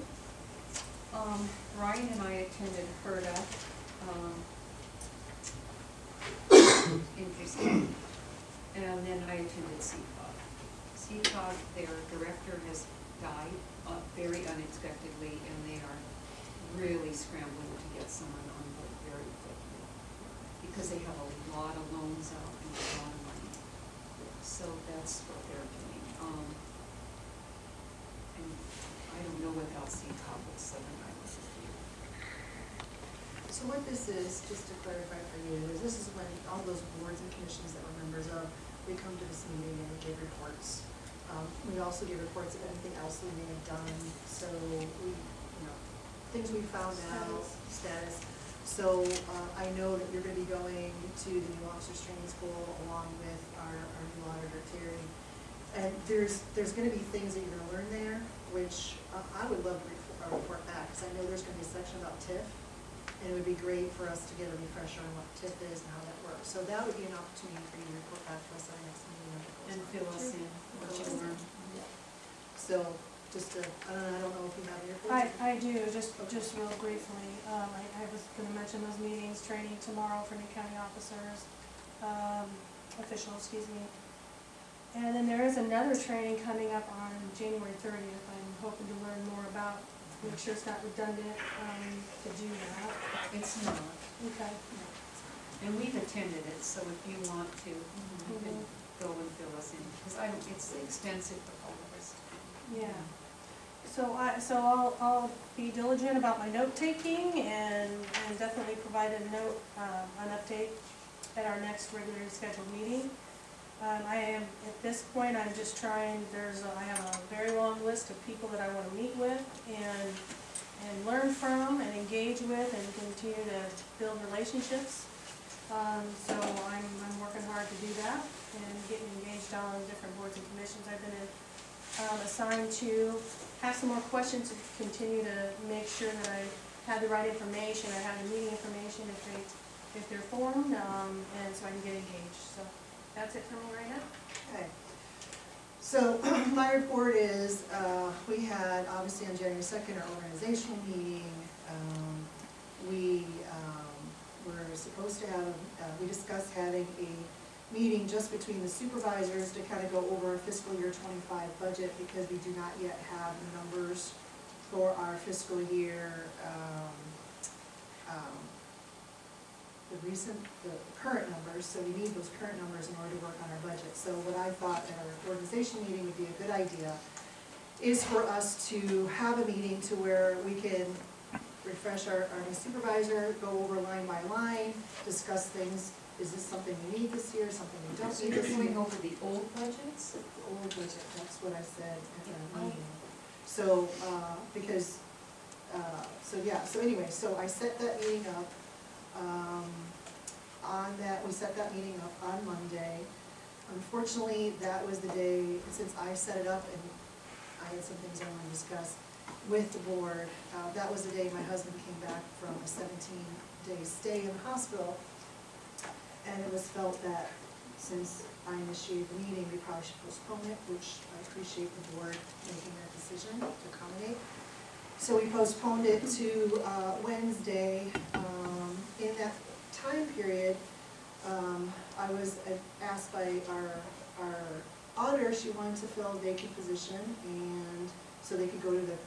Ryan and I attended HERDA, interesting. And then I attended CCOG. CCOG, their director has died very unexpectedly, and they are really scrambling to get someone on board very quickly, because they have a lot of loans out and a lot of money. So that's what they're doing. And I don't know without CCOG what Southern Iowa is doing. So what this is, just to clarify for you, is this is when all those boards and commissions that we're members of, we come to this meeting and we give reports. We also give reports of anything else we may have done, so we, things we found out, status. So I know that you're gonna be going to the new officers training school along with our new auditor, Terry. And there's gonna be things that you're gonna learn there, which I would love to report back, because I know there's gonna be a section about TIF, and it would be great for us to get a refresher on what TIF is and how that works. So that would be an opportunity for you to report back to us at our next meeting. And fill us in what you learned. So, just to, I don't know if you have your report. I do, just real briefly. I was gonna mention those meetings, training tomorrow for new county officers, officials, excuse me. And then there is another training coming up on January 30th. I'm hoping to learn more about, make sure it's not redundant, to do that. It's not. Okay. And we've attended it, so if you want to, you can go and fill us in, because it's extensive for all of us. Yeah. So I'll be diligent about my note taking and definitely provide a note, an update at our next regularly scheduled meeting. I am, at this point, I'm just trying, I have a very long list of people that I want to meet with and learn from and engage with and continue to build relationships. So I'm working hard to do that and getting engaged on different boards and commissions. I've been assigned to have some more questions to continue to make sure that I have the right information, I have the meeting information if they're formed, and so I can get engaged. So that's it for me right now. Okay. So my report is, we had obviously on January 2nd our organizational meeting. We were supposed to have, we discussed having a meeting just between the supervisors to kind of go over our fiscal year 25 budget, because we do not yet have the numbers for our fiscal year, the current numbers, so we need those current numbers in order to work on our budget. So what I thought at our organization meeting would be a good idea is for us to have a meeting to where we can refresh our new supervisor, go over line by line, discuss things. Is this something we need this year, something we don't So need you're this going year? over the old budgets? The old budget, that's what I said at the meeting. So, so anyway, so I set that meeting up, we set that meeting up on Monday. Unfortunately, that was the day, since I set it up and I had some things I wanted to discuss with the board, that was the day my husband came back from a 17-day stay in the hospital. And it was felt that since I initiated the meeting, we probably should postpone it, which I appreciate the board making that decision to accommodate. So we postponed it to Wednesday. In that time period, I was asked by our auditor, she wanted to fill a vacant position, and so they could go to the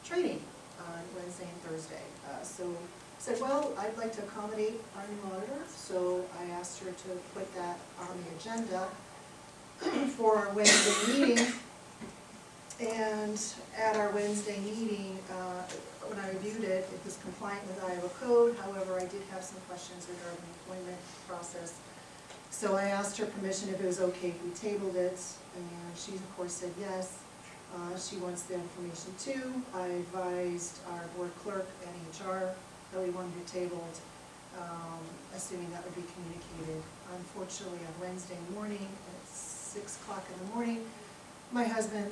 training on Wednesday and Thursday. So I said, well, I'd like to accommodate our new auditor, so I asked her to put that on the agenda for our Wednesday meeting. And at our Wednesday meeting, when I reviewed reviewed it, it was compliant with Iowa code, however, I did have some questions regarding the employment process. So I asked her permission if it was okay if we tabled it, and she of course said yes. She wants the information too. I advised our board clerk and HR that we wanted it tabled, assuming that would be communicated. Unfortunately, on Wednesday morning at 6 o'clock in the morning, my husband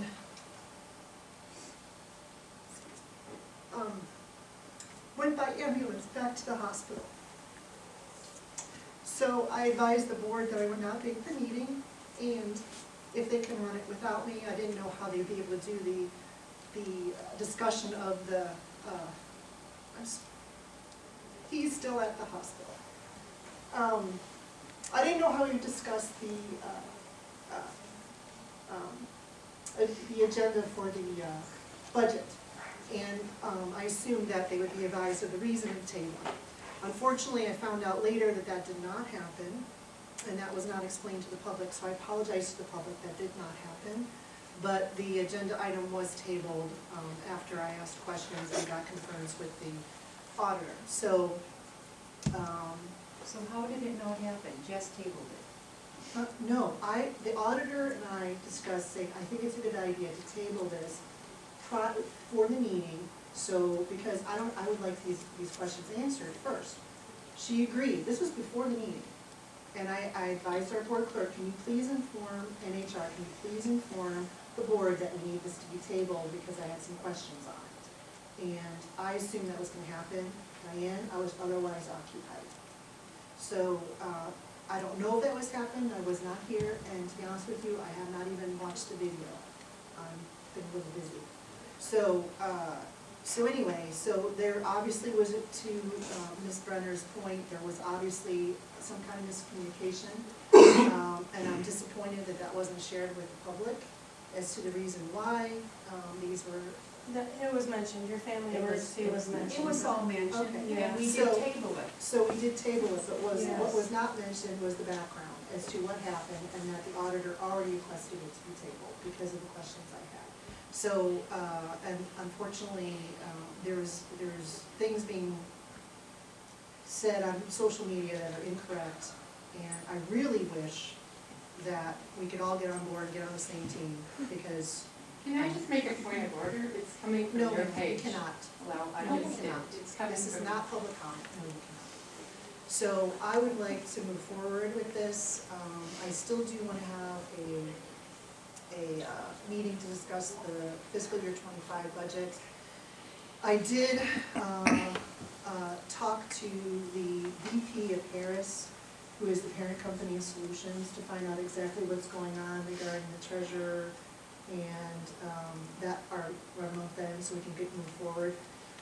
went by ambulance back to the hospital. So I advised the board that I would not be at the meeting, and if they can run it without me, I didn't know how they'd be able to do the discussion of the, he's still at the hospital. I didn't know how we would discuss the agenda for the budget. And I assumed that they would be advised of the reason of tabling. Unfortunately, I found out later that that did not happen, and that was not explained to the public, so I apologize to the public, that did not happen. But the agenda item was tabled after I asked questions and got conference with the auditor. So how did it not happen? Just tabled it? No, the auditor and I discussed saying, I think it's a good idea to table this for the meeting, so, because I would like these questions answered first. She agreed, this was before the meeting, and I advised our board clerk, can you please inform NHR, can you please inform the board that we need this to be tabled, because I had some questions on it. And I assumed that was gonna happen. Diane, I was otherwise occupied. So, I don't know if that was happened, I was not here, and to be honest with you, I have not even watched the video. I've been a little busy. So anyway, so there obviously was, to Ms. Brenner's point, there was obviously some kind of miscommunication, and I'm disappointed that that wasn't shared with the public as to the reason why these were. It was mentioned, your family emergency was mentioned. It was all mentioned, Okay. yeah, we did table it. So we did table it, but what Yes. was not mentioned was the background as to what happened, and that the auditor already requested it to be tabled because of the questions I had. So, and unfortunately, there's things being said on social media that are incorrect, and I really wish that we could all get on board and get on the same team, because. Can I just make a point of order? It's coming from No, your you page. cannot. Well, I No, you understand. cannot. It's coming This is from. not public comment, no, you cannot. So I would like to move forward with this. I still do want to have a meeting to discuss the fiscal year '25 budget. I did talk to the VP of Harris, who is the parent company of Solutions, to find out exactly what's going on regarding the treasurer and that, or run month end, so we can move forward.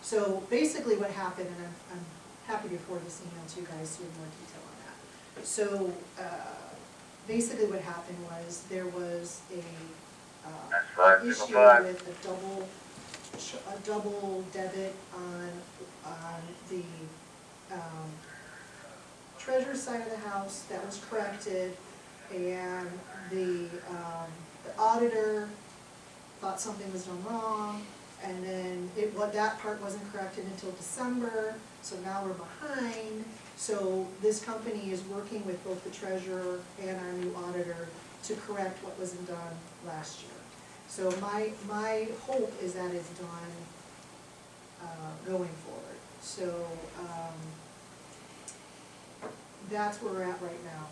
So basically what happened, and I'm happy to forward this email to you guys so you have more detail on that. So basically what happened was there was an issue with a double debit on the treasurer's side of the house. That was corrected, and the auditor thought something was done wrong, and then that part wasn't corrected until December, so now we're behind. So this company is working with both the treasurer and our new auditor to correct what wasn't done last year. So my hope is that it's done going forward. So that's where we're at right now.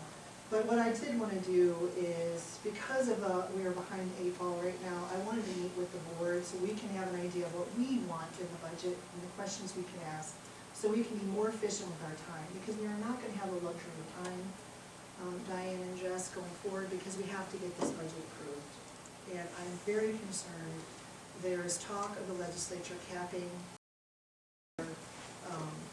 But what I did want to do is, because of we are behind the 8 ball right now, I wanted to meet with the board so we can have an idea of what we want in the budget and the questions we can ask, so we can be more efficient with our time, because we are not going to have a luxury of time, Diane and Jess, going forward, because we have to get this budget approved. And I'm very concerned. There is talk of the legislature capping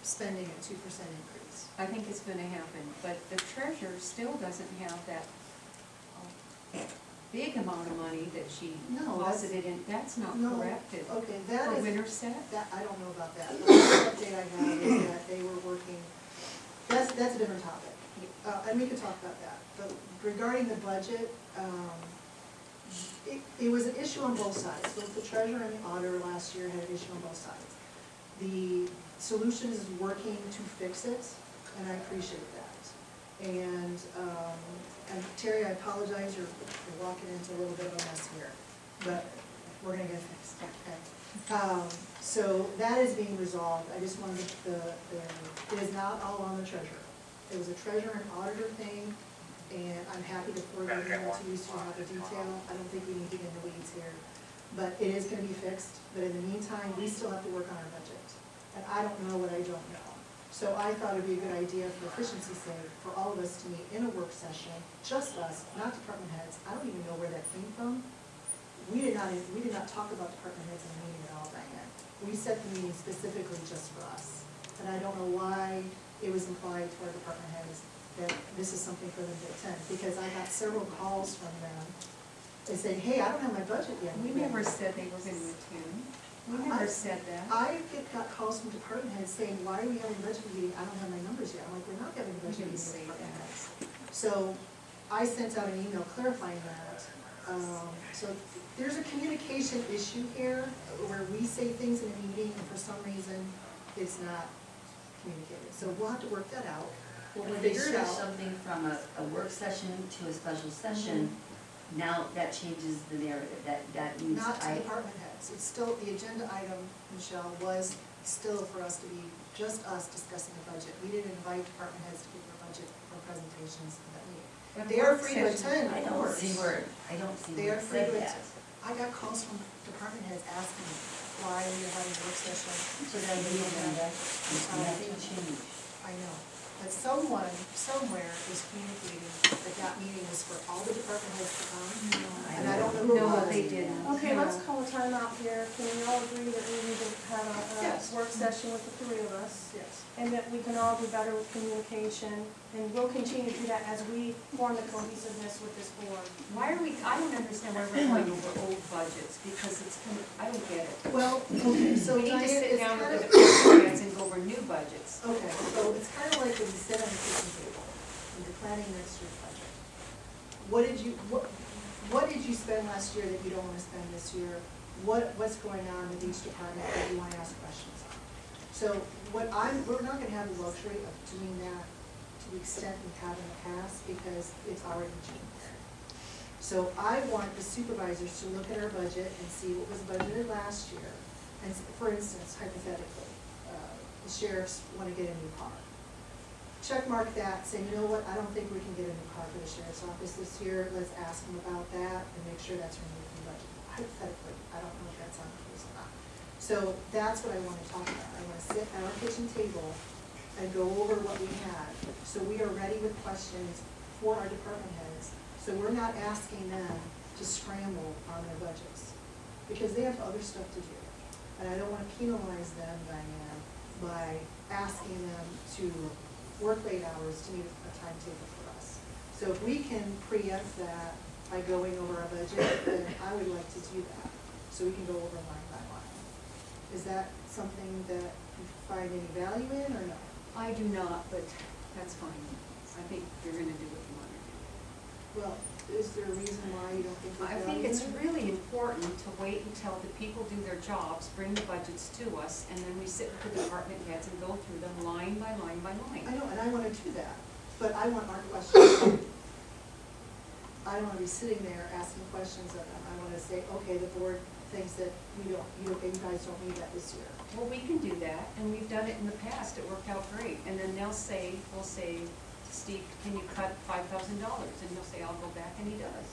spending at 2% increase. I think it's gonna happen, but the treasurer still doesn't have that big amount of money that she posited in. That's not corrected. Okay, that is. For Winterset? That, I don't know about that. The last update I have is that they were working, that's a different topic. And we could talk about that. But regarding the budget, it was an issue on both sides. Both the treasurer and the auditor last year had an issue on both sides. the solution is working to fix it, and I appreciate that. And Terry, I apologize, you're walking into a little bit of a mess here, but we're gonna get it fixed, okay? So that is being resolved. I just wanted it is not all on the treasurer. It was a treasurer and auditor thing, and I'm happy to forward it to you so you have the detail. I don't think we need to get in the weeds here. But it is gonna be fixed, but in the meantime, we still have to work on our budget. And I don't know what I don't know. So I thought it'd be a good idea for efficiency's sake, for all of us to meet in a work session, just us, not department heads. I don't even know where that came from. We did not talk about department heads in the meeting at all, Diane. We set the meeting specifically just for us. And I don't know why it was implied to our department heads that this is something for them to attend, because I got several calls from them. They say, hey, I don't have my budget yet. We never said they were gonna attend. We never said that. I got calls from department heads saying, why are we having a budget meeting? I don't have my numbers yet. I'm like, we're not having a budget meeting with department heads. So I sent out an email clarifying that. So there's a communication issue here where we say things in a meeting and for some reason it's not communicated. So we'll have to work that out. We'll When they figure it switch out. something from a work session to a special session, now that changes the narrative, that means Not to department heads. It's still, the agenda item, Michelle, was still for us to be just us discussing the budget. We didn't invite department heads to give their budget or presentations for that meeting. But They are work free to session, attend, I of don't course. see where They are it free said to that. attend. I got calls from department heads asking me why we are having a work session. So then the agenda, nothing changed. I know, but someone, somewhere is communicating that that meeting is for all the department heads to come. And I don't know who it No, was. they didn't. Okay, let's call a timeout here. Can we all agree that we need to have a Yes. work session with the three of us? Yes. And that we can all do better with communication, and we'll continue to do that as we form the cohesiveness with this board. Why are we, I don't understand why we're going over old budgets, because it's, I don't get it. Well, okay, so We need to Diane, sit it's down kind with of, the department heads and go over new budgets. okay, so it's kind of like when you sit on the kitchen table and you're planning next year's budget. What did you spend last year that you don't want to spend this year? What's going on with each department that you want to ask questions on? So we're not gonna have the luxury of doing that to the extent we have in the past, because it's already January. So I want the supervisors to look at our budget and see what was budgeted last year. And for instance, hypothetically, the sheriffs wanna get a new car. Check mark that, say, you know what, I don't think we can get a new car for the sheriff's office this year, let's ask them about that and make sure that's removed from the budget. Hypothetically, I don't know if that's on the case or not. So that's what I wanna talk about. I wanna sit at our kitchen table and go over what we had, so we are ready with questions for our department heads. So we're not asking them to scramble on their budgets, because they have other stuff to do. And I don't wanna penalize them, Diane, by asking them to work late hours to meet a timetable for us. So if we can preempt that by going over our budget, then I would like to do that, so we can go over line by line. Is that something that you find any value in, or no? I do not, but that's fine. I think you're gonna do what you wanna do. Well, is there a reason why you don't think there's I value think in it's it? really important to wait until the people do their jobs, bring the budgets to us, and then we sit with the department heads and go through them line by line by line. I know, and I wanna do that, but I want our questions. I don't wanna be sitting there asking questions of them. I wanna say, okay, the board thinks that you guys don't need that this year. Well, we can do that, and we've done it in the past, it worked out great, and then we'll say, Steve, can you cut $5,000? And he'll say, I'll go back, and he does.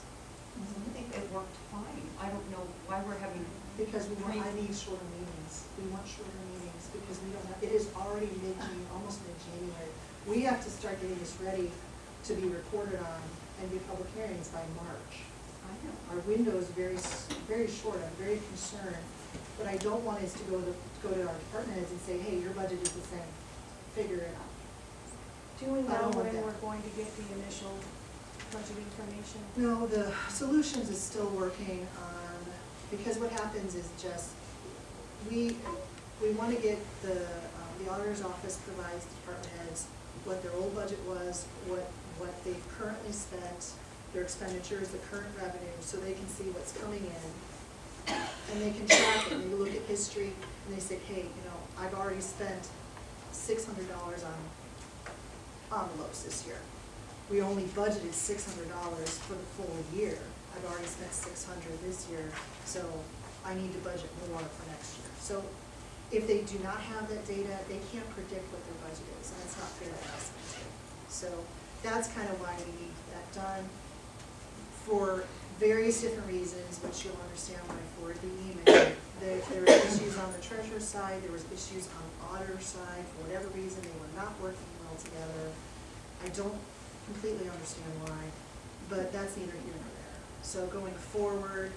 I think it worked fine. I don't know why we're having. Because I need shorter meetings. We want shorter meetings, because we don't have, it is already almost mid-January. We have to start getting this ready to be reported on and do public hearings by March. I know. Our window is very short. I'm very concerned. What I don't want is to go to our department heads and say, hey, your budget is the same. Figure it out. Do we I know don't want when that. we're going to get the initial budget information? No, the solutions is still working on, because what happens is just, we want to get the auditor's office provides department heads what their old budget was, what they've currently spent, their expenditures, the current revenue, so they can see what's coming in. and they can track it, and they look at history, and they say, hey, you know, I've already spent $600 on envelopes this year. We only budgeted $600 for the full year. I've already spent $600 this year, so I need to budget more for next year. So if they do not have that data, they can't predict what their budget is, and it's not fair to us. So that's kind of why we need that done for various different reasons, which you'll understand when I forward the email. There were issues on the treasurer's side, there was issues on the auditor's side. For whatever reason, they were not working well together. I don't completely understand why, but that's neither here nor there. So going forward,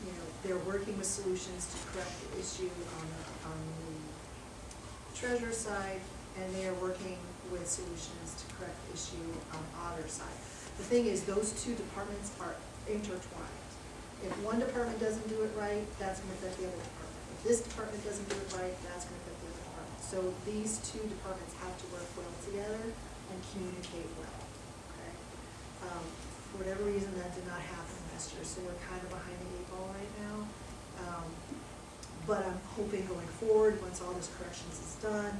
you know, they're working with solutions to correct the issue on the treasurer's side, and they are working with solutions to correct the issue on the auditor's side. The thing is, those two departments are intertwined. If one department doesn't do it right, that's going to affect the other department. If this department doesn't do it right, that's going to affect the other department. So these two departments have to work well together and communicate well, okay? For whatever reason, that did not happen last year, so we're kind of behind the eight ball right now. But I'm hoping going forward, once all this corrections is done,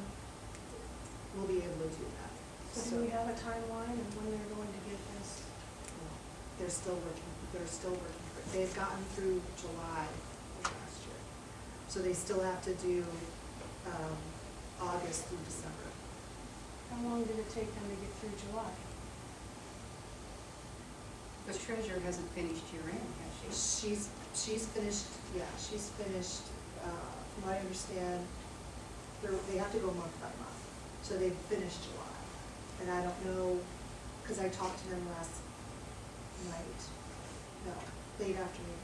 we'll be able to do that. So do we have a timeline of when they're going to get this? They're still working, they've gotten through July of last year. So they still have to do August through December. How long did it take them to get through July? The treasurer hasn't finished year end, has she? She's finished, yeah, she's finished, from what I understand, they have to go month by month. So they've finished July. And I don't know, because I talked to them last night, no, late afternoon.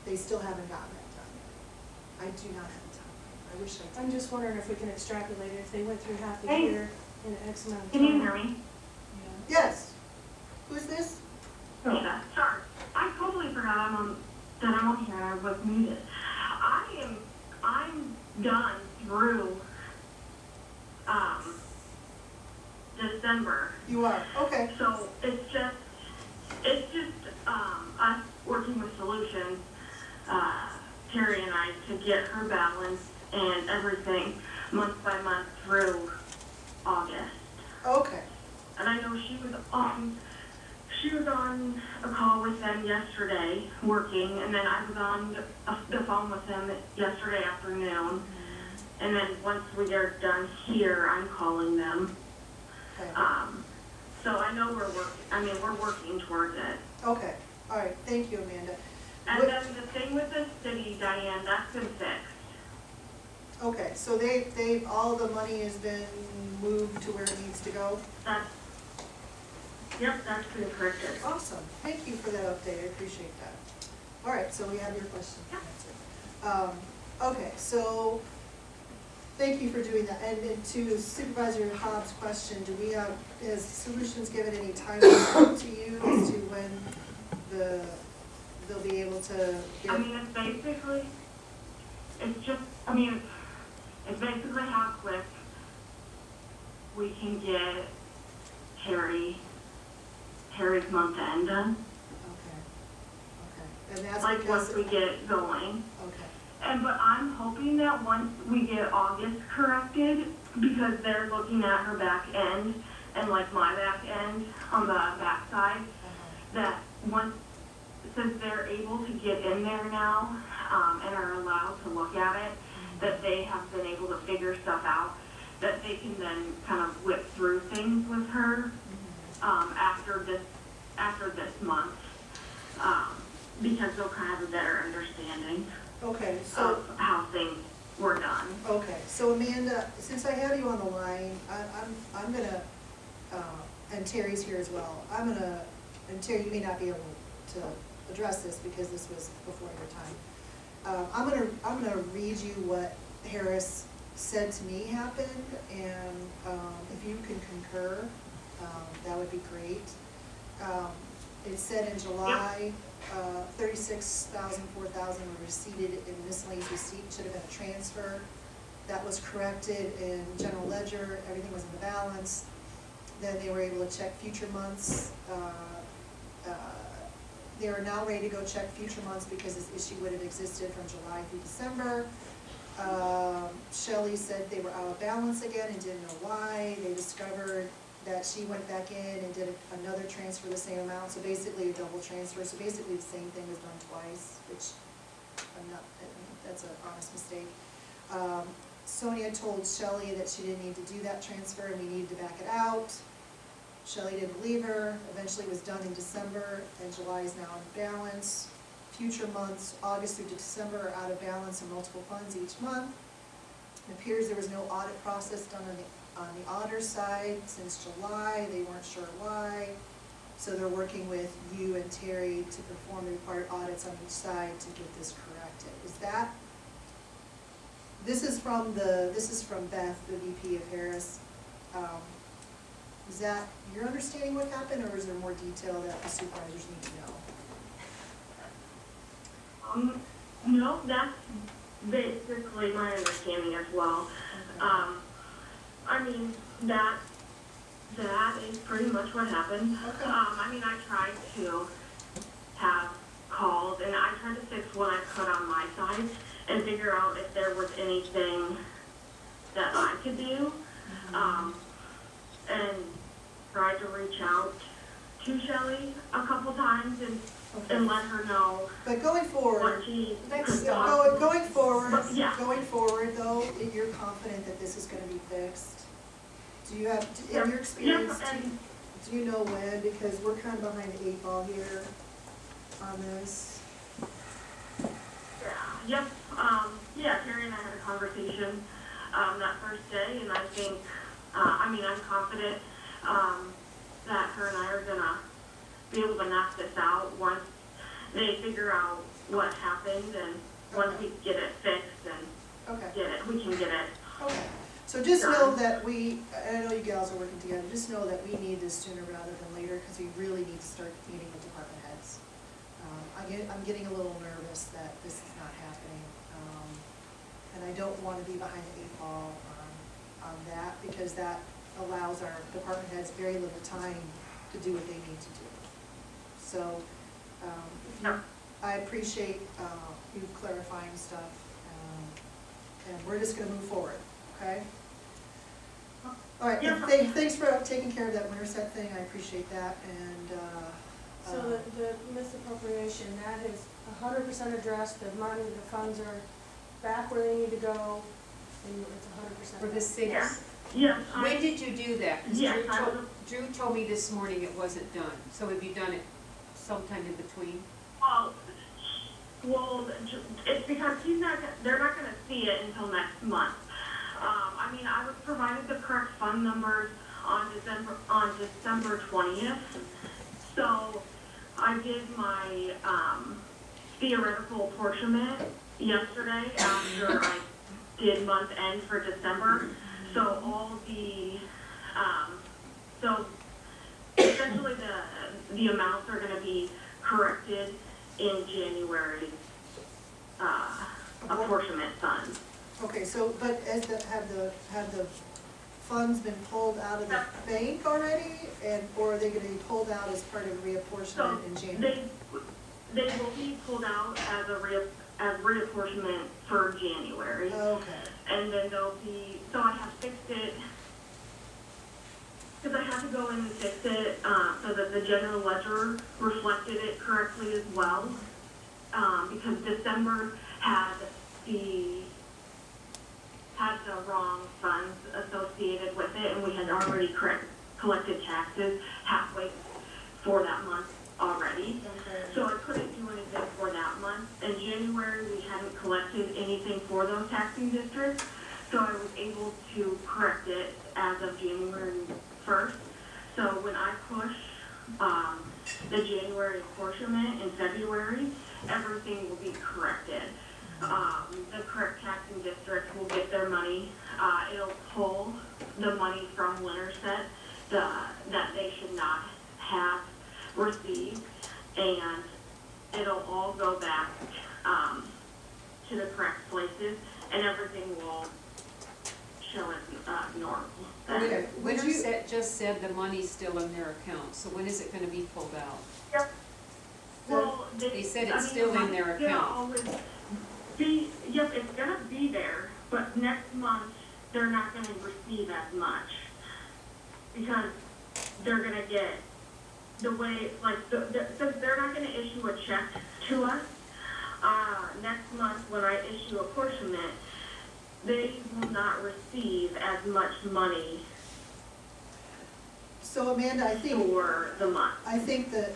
They still haven't gotten that done yet. I do not have the time. I wish I did. I'm just wondering if we can extrapolate it, if they went through half the Hey. year in X amount of time. Can you hear me? Yes. Who's this? Yeah, sorry. I totally forgot that I'm on here and I was muted. I'm done through, December. You are, okay. So it's just, us working with solutions, Terry and I, to get her balance and everything month by month through August. Okay. And I know she was on a call with them yesterday, working, and then I was on the phone with them yesterday afternoon. And then once we are done here, I'm calling them. Okay. So I know we're working towards it. Okay, all right, thank you, Amanda. And then the thing with the city, Diane, that's been fixed. Okay, so all the money has been moved to where it needs to go? Yep, that's been corrected. Awesome, thank you for that update, I appreciate that. All right, so we have your question answered. Okay, so thank you for doing that. And then to Supervisor Hobbs' question, has Solutions given any timeline to you as to when they'll be able to get? I mean, it's basically how quick we can get Harry's month end done. Okay. And that's like because once we get it going. Okay. But I'm hoping that once we get August corrected, because they're looking at her back end and like my back end on the back side, that since they're able to get in there now, and are allowed to look at it, that they have been able to figure stuff out, that they can then kind of whip through things with her, after this month, because they'll kind of have a better understanding. Okay, so of how things were done. Okay, so Amanda, since I have you on the line, I'm gonna, and Terry's here as well, and Terry, you may not be able to address this because this was before your time. I'm gonna read you what Harris said to me happened, and if you can concur, that would be great. It said in July, 36,000, 4,000 were receipted in miscellaneous receipt, should have been a transfer. That was corrected in general ledger, everything was in the balance. Then they were able to check future months, They are now ready to go check future months because this issue would have existed from July through December. Shelley said they were out of balance again and didn't know why. They discovered that she went back in and did another transfer the same amount, so basically a double transfer. So basically the same thing was done twice, which that's an honest mistake. Sonia told Shelley that she didn't need to do that transfer and we needed to back it out. Shelley didn't believe her. Eventually it was done in December, and July is now in balance. Future months, August through December, are out of balance in multiple funds each month. It appears there was no audit process done on the auditor's side since July. They weren't sure why. So they're working with you and Terry to perform the required audits on each side to get this corrected. This is from Beth, the VP of Harris. Is that your understanding what happened, or is there more detail that the supervisors need to know? No, that's basically my understanding as well. Okay. I mean, that is pretty much what happened. Okay. I mean, I tried to have calls, and I tried to fix what I could on my side and figure out if there was anything that I could do. And tried to reach out to Shelley a couple times and let her know. But going forward, what she next could stop. do. Going forward, But, yeah. going forward though, you're confident that this is gonna be fixed? Do you have, in your experience, do you know when? Because we're kind of behind the 8 ball here on this. Yep, yeah, Terry and I had a conversation, that first day, and I think, I'm confident, that her and I are gonna be able to knock this out once they figure out what happened, and once we get it fixed and we can get it. Okay, so just know that I know you gals are working together, just know that we need this sooner rather than later, because we really need to start meeting with department heads. I'm getting a little nervous that this is not happening, and I don't want to be behind the 8 ball on that, because that allows our department heads very little time to do what they need to do. So, I appreciate you clarifying stuff, and we're just gonna move forward, okay? All right, thanks for taking care of that Winterset thing, I appreciate that, and, So the misappropriation, that is 100% addressed, the money, the funds are back where they need to go, and it's 100%. For the city? Yes. When did you do that? 'Cause Yes, Drew told me this morning it wasn't done, so have you done it sometime in between? Well, it's because they're not gonna see it until next month. I was provided the correct fund numbers on December 20th. So I did my, theoretical apportionment yesterday after I did month end for December. So all the, so essentially the amounts are gonna be corrected in January's, apportionment funds. okay, so, but have the funds been pulled out of the bank already, or are they gonna be pulled out as part of reapportionment in January? They will be pulled out as reapportionment for January. Okay. And then they'll be, so I have fixed it, because I had to go in and fix it, so that the general ledger reflected it correctly as well. Because December had the wrong funds associated with it, and we had already collected taxes halfway for that month already. Okay. So I couldn't do anything for that month. In January, we hadn't collected anything for those taxing districts, so I was able to correct it as of January 1st. So when I push the January apportionment in February, everything will be corrected. The correct taxing districts will get their money. It'll pull the money from Winterset that they should not have received, and it'll all go back to the correct places, and everything will show as normal. Okay, Winterset just said the money's still in their account, so when is it gonna be pulled out? Yep. Well, They said I it's mean, still in money's their gonna account. always be, yep, it's gonna be there, but next month, they're not gonna receive as much. Because they're gonna get the way, like, since they're not gonna issue a check to us, next month, when I issue apportionment, they will not receive as much money So Amanda, I think, for the month. I think that,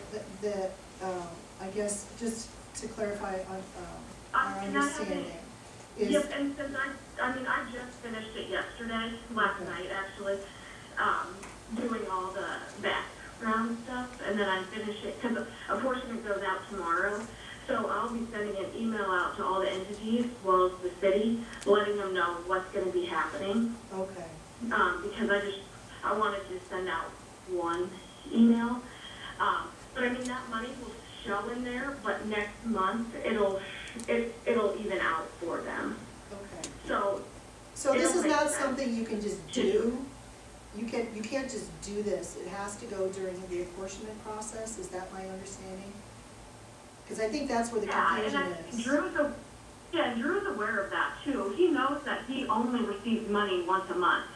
I guess, just to clarify on, our And I haven't- understanding, is, Yep, and since I mean, I just finished it yesterday, last Okay. night, actually, doing all the background stuff, and then I finish it, because apportionment goes out tomorrow, so I'll be sending an email out to all the entities, as well as the city, letting them know what's gonna be happening, okay, because I wanted to send out one email, but I mean, that money will show in there, but next month, it'll even out for them, okay. so. So this it'll is make not sense. something you can just do? You can't just do this, it has to go during the apportionment process, is that my understanding? Because I think that's where the confusion is. Drew's aware of that too. He knows that he only receives money once a month.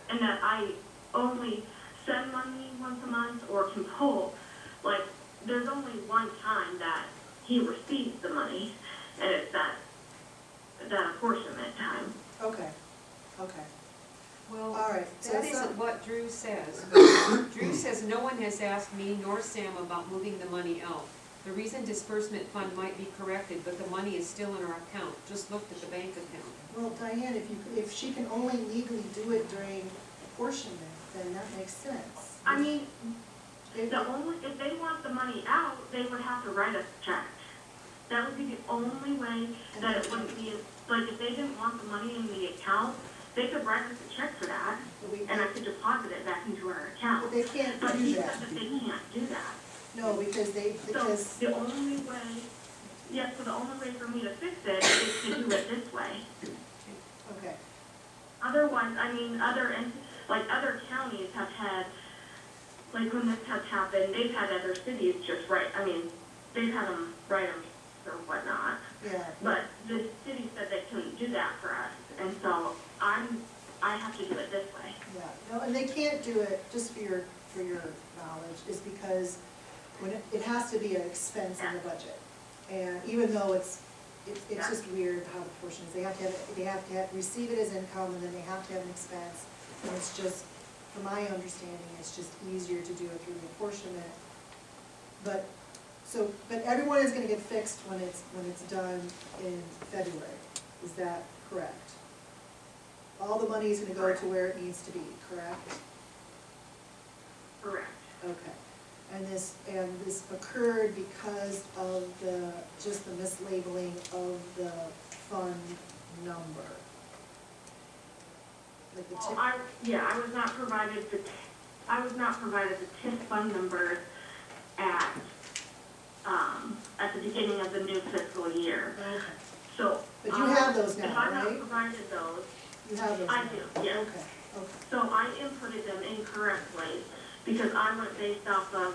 And that I only send money once a month or can pull. Like, there's only one time that he receives the money, and it's that apportionment time. Okay, okay, Well, all right. So that it's isn't not- what Drew says. Drew says no one has asked me nor Sam about moving the money out. The recent disbursement fund might be corrected, but the money is still in our account. Just looked at the bank account. Well, Diane, if she can only legally do it during apportionment, then that makes sense. I mean, if they want the money out, they would have to write us a check. That would be the only way that it wouldn't be, like, if they didn't want the money in the account, they could write us a check for that, and I could deposit it back into our account. But they can't But do he that. said that they can't do that. No, because So the only way, so the only way for me to fix it is to do it this way. okay, Otherwise, I mean, other counties have had, like, when this has happened, they've had other cities just write, I mean, they've had them write them or whatnot. yeah. But the city said they couldn't do that for us, and so I have to do it this way. Yeah, no, and they can't do it, just for your knowledge, is because when it has to be an expense in the budget. And even though it's just weird how the portions, they have to receive it as income, and then they have to have an expense. And it's just, from my understanding, it's just easier to do it through the apportionment. But everyone is gonna get fixed when it's done in February, is that correct? All the money is gonna go to where it needs to be, correct? Correct. Okay, and this occurred because of the mislabeling of the fund number. Like the Well, I was not provided the TIF fund numbers at the beginning of the new fiscal year. Okay, So. but you have those now, If I'm not right? provided those, You have those now? I do, yes. Okay, So I inputted them incorrectly because I went based off of,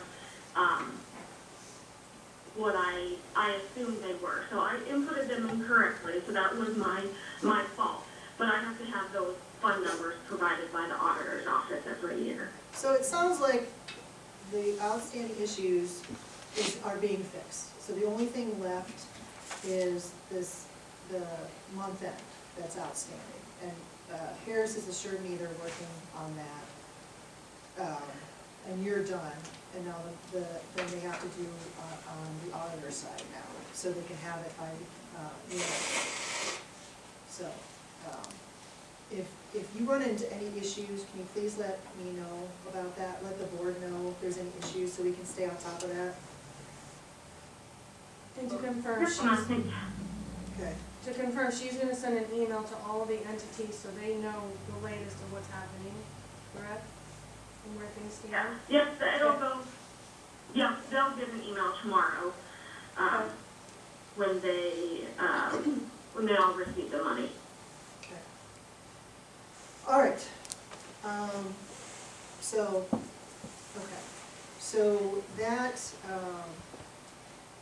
what I assumed they were. So I inputted them incorrectly, so that was my fault. But I have to have those fund numbers provided by the auditor's office every year. so it sounds like the outstanding issues are being fixed. So the only thing left is the month end that's outstanding. And Harris has assured me they're working on that. And you're done, and now then they have to do on the auditor side now, so they can have it by, So, if you run into any issues, can you please let me know about that? Let the board know if there's any issues, so we can stay on top of that. And to confirm, she's gonna send an email to all of the entities so they know the latest of what's happening, correct? And where things stand? Yes, it'll go, they'll get an email tomorrow, when they all receive the money. Okay. All right. So that,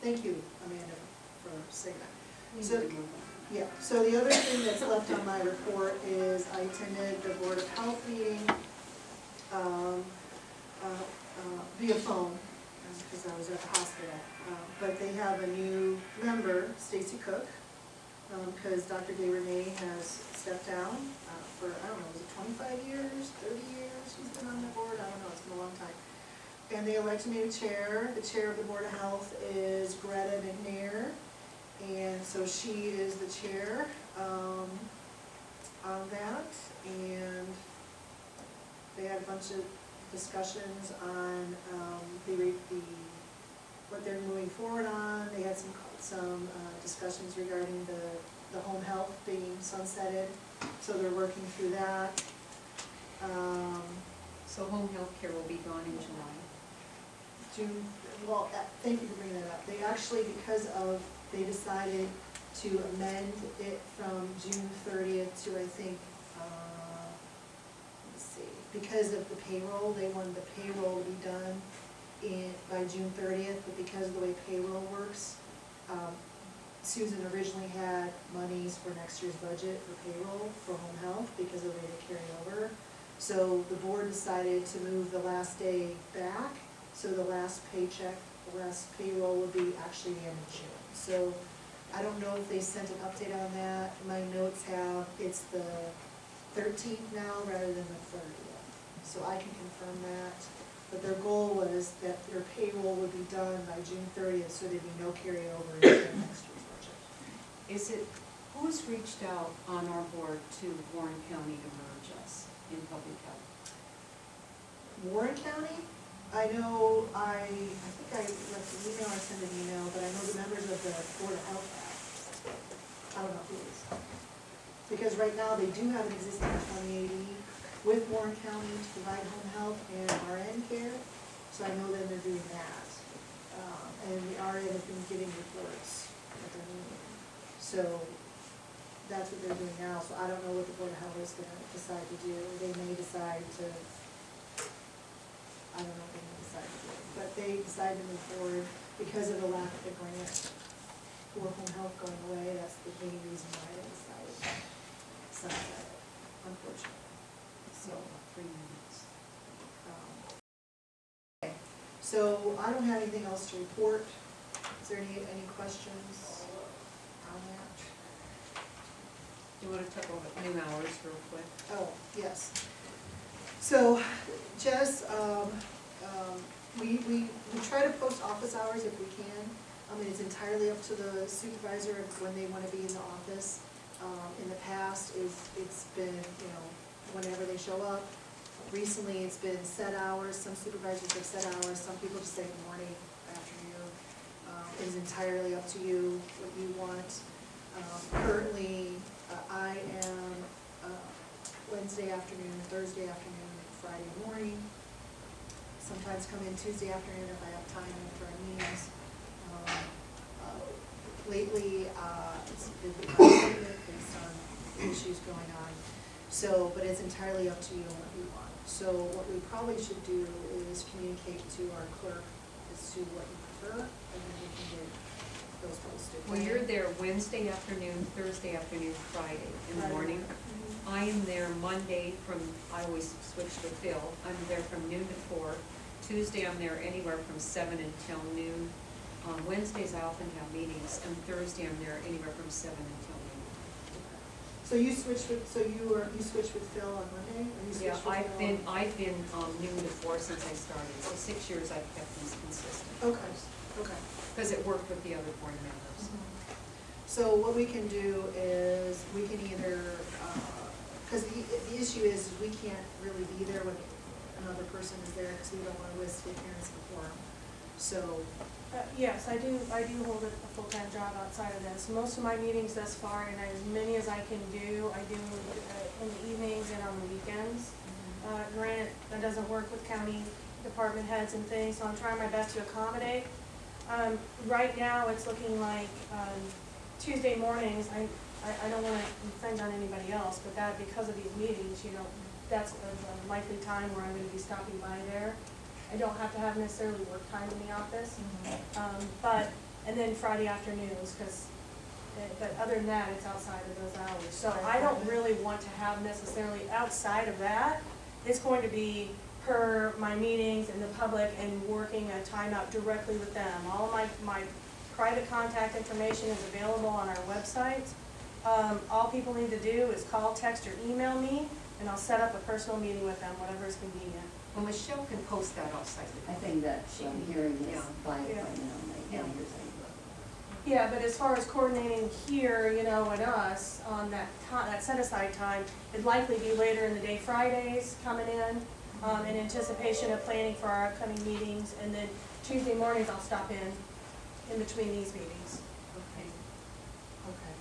Thank you, Amanda, for saying that. So, yeah, so the other thing that's left on my report is I attended the Board of Health meeting via phone, because I was at the hospital. But they have a new member, Stacy Cook, because Dr. Gay Renee has stepped down for, I don't know, was it 25 years, 30 years? She's been on the board, I don't know, it's been a long time. And they elected a new chair. The chair of the Board of Health is Greta McNair, and so she is the chair on that. And they had a bunch of discussions on what they're moving forward on. They had some discussions regarding the home health being sunsetted, so they're working through that. So home health care will be gone in July. June, well, thank you for bringing that up. They actually, they decided to amend it from June 30th to, I think, let's see, because of the payroll, they wanted the payroll to be done by June 30th, but because of the way payroll works, Susan originally had monies for next year's budget for payroll for home health because of the way they carry over. So the board decided to move the last day back, so the last paycheck, the last payroll will be actually the end of June. So I don't know if they sent an update on that. My notes have, it's the 13th now rather than the 30th. So I can confirm that. But their goal was that their payroll would be done by June 30th, so there'd be no carryover into next year's budget. Who's reached out on our board to Warren County to merge us in public health? Warren County? I know, I think I left an email, I sent an email, but I know the members of the Board of Health have. I don't know who it is. Because right now, they do have an existing 2080 with Warren County to provide home health and RN care, so I know that they're doing that. And the RN has been getting reports at their meeting. So that's what they're doing now, so I don't know what the Board of Health is gonna decide to do. They may decide to, I don't know what they may decide to do, but they decided to move forward because of the lack of the grant for home health going away. That's the main reason why they decided to sunset it, unfortunately. So, 3 minutes. Okay, so I don't have anything else to report. Is there any questions on that? Do you want to talk about new hours real quick? Oh, yes. So, Jess, we try to post office hours if we can. I mean, it's entirely up to the supervisor when they want to be in the office. In the past, it's been, whenever they show up. Recently, it's been set hours. Some supervisors have set hours. Some people just say morning, afternoon. It is entirely up to you what you want. Currently, I am Wednesday afternoon, Thursday afternoon, and Friday morning. Sometimes come in Tuesday afternoon if I have time after our meetings. Lately, it's been based on issues going on. So, but it's entirely up to you and what you want. So what we probably should do is communicate to our clerk as to what you prefer, and then we can get those posted. Well, you're there Wednesday afternoon, Thursday afternoon, Friday in the morning. I am there Monday I always switch with Phil. I'm there from noon to 4. Tuesday, I'm there anywhere from 7 until noon. Wednesdays, I often have meetings, and Thursday, I'm there anywhere from 7 until noon. So you switch with Phil on Monday, or you switch Yeah, with Phil? I've been noon to 4 since I started, so 6 years I've kept these consistent. Okay. Because it worked with the other board members. So what we can do is, we can either, because the issue is, we can't really be there when another person is there, because we don't want to risk the appearance of the forum. So, Yes, I do hold a full-time job outside of this. Most of my meetings thus far, and as many as I can do, I do in the evenings and on the weekends. Granted, that doesn't work with county department heads and things, so I'm trying my best to accommodate. Right now, it's looking like Tuesday mornings, I don't want to infringe on anybody else, but that, because of these meetings, that's a likely time where I'm going to be stopping by there. I don't have to have necessarily work time in the office, but and then Friday afternoons, because, but other than that, it's outside of those hours. So I don't really want to have necessarily outside of that. It's going to be per my meetings and the public and working a time out directly with them. All my private contact information is available on our website. All people need to do is call, text, or email me, and I'll set up a personal meeting with them, whatever is convenient. Well, Michelle can post that outside. I think that She I'm can hearing hear, this yeah. by Yeah. appointment only, Yeah. and you're saying. Yeah, but as far as coordinating here, you know, and us on that time, that set aside time, it'd likely be later in the day, Fridays coming in anticipation of planning for our upcoming meetings, and then Tuesday mornings I'll stop in between these meetings. Okay. Okay.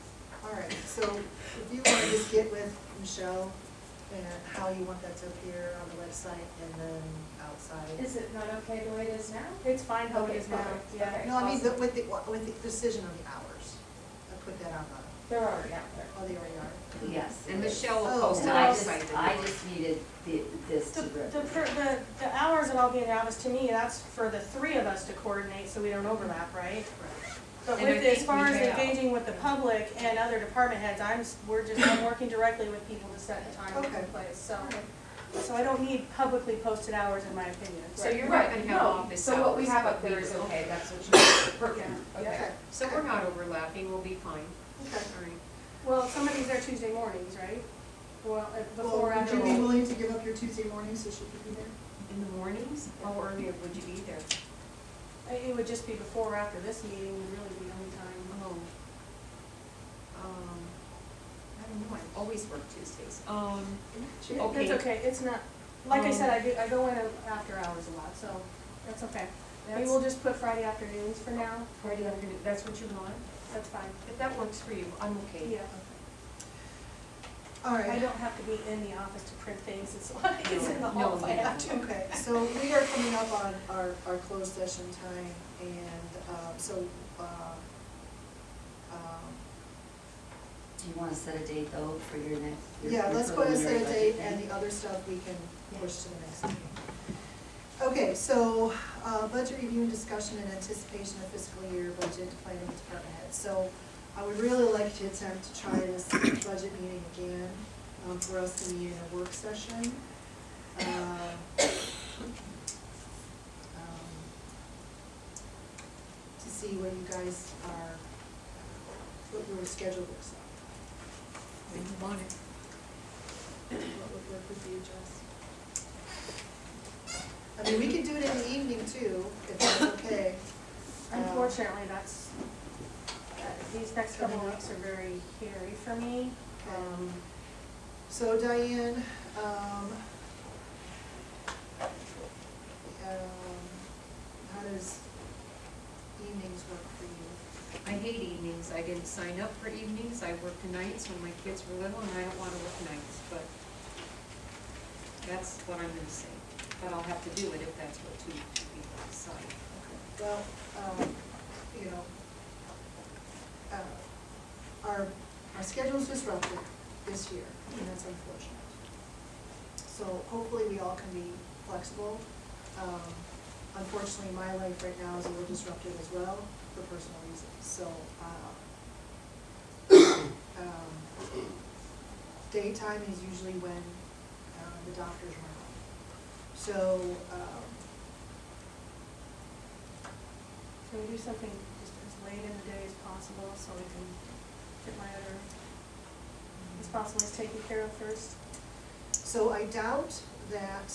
All right, so if you want to just get with Michelle and how you want that to appear on the website and then outside. Is it not okay the way it is now? It's fine how it Okay, is now, perfect. yeah. Okay. No, I mean, with the precision of the hours. I put that on the, They're already out there. oh, they already are. Yes. And Michelle will Oh. post it And outside. I just needed this to The hours that I'll be in the office, to me, that's for the three of us to coordinate so we don't overlap, right? But And I with, as think far we as have. engaging with the public and other department heads, I'm working directly with people to set the time Okay. in place, so I don't need publicly posted hours in my opinion. So you're Right, not gonna have no. office So what we hours, have but up there we is will. okay, that's what you, perfect, Yeah. okay. So we're not overlapping, we'll be fine. Okay. All right. Well, some of these are Tuesday mornings, right? Well, before, Well, would after. you be willing to give up your Tuesday morning so she could be there? In the mornings, how early would you be there? It would just be before or after this meeting would really be the only time. Oh. I don't know, I always work Tuesdays. Okay. It's okay, it's not, like I said, I go in after hours a lot, so that's okay. Maybe we'll just put Friday afternoons for now. Friday afternoon, that's what you want? That's fine. If that works for you, I'm okay. Yeah. All I right. don't have to be in the office to print things, it's like, it's in the No, hall if I no. have to. Okay, so we are coming up on our closed session time, and Do you wanna set a date though for your next? yeah, your let's go ahead and set a preliminary date, budget and thing? the other stuff we can push to the next meeting. Okay, so, budget review and discussion in anticipation of fiscal year budget planning with department heads. So, I would really like to attempt to try this budget meeting again, for us to be in a work session. To see what you guys are, what your schedule looks like. When you want it. What would work with you, Jess? I mean, we could do it in the evening too, if that's okay. Unfortunately, that's, these next couple of weeks are very hairy for me. So Diane, how does evenings work for you? I hate evenings, I didn't sign up for evenings, I worked nights when my kids were little, and I don't wanna work nights, but that's what I'm gonna say. But I'll have to do it if that's what two people decide. Well, you know, our schedule's disrupted this year, and that's unfortunate. So hopefully we all can be flexible. Unfortunately, my life right now is a little disrupted as well for personal reasons, so, daytime is usually when, the doctors run out. So, Can we do something just as late in the day as possible, so we can get my other responsibilities taken care of first? so I doubt that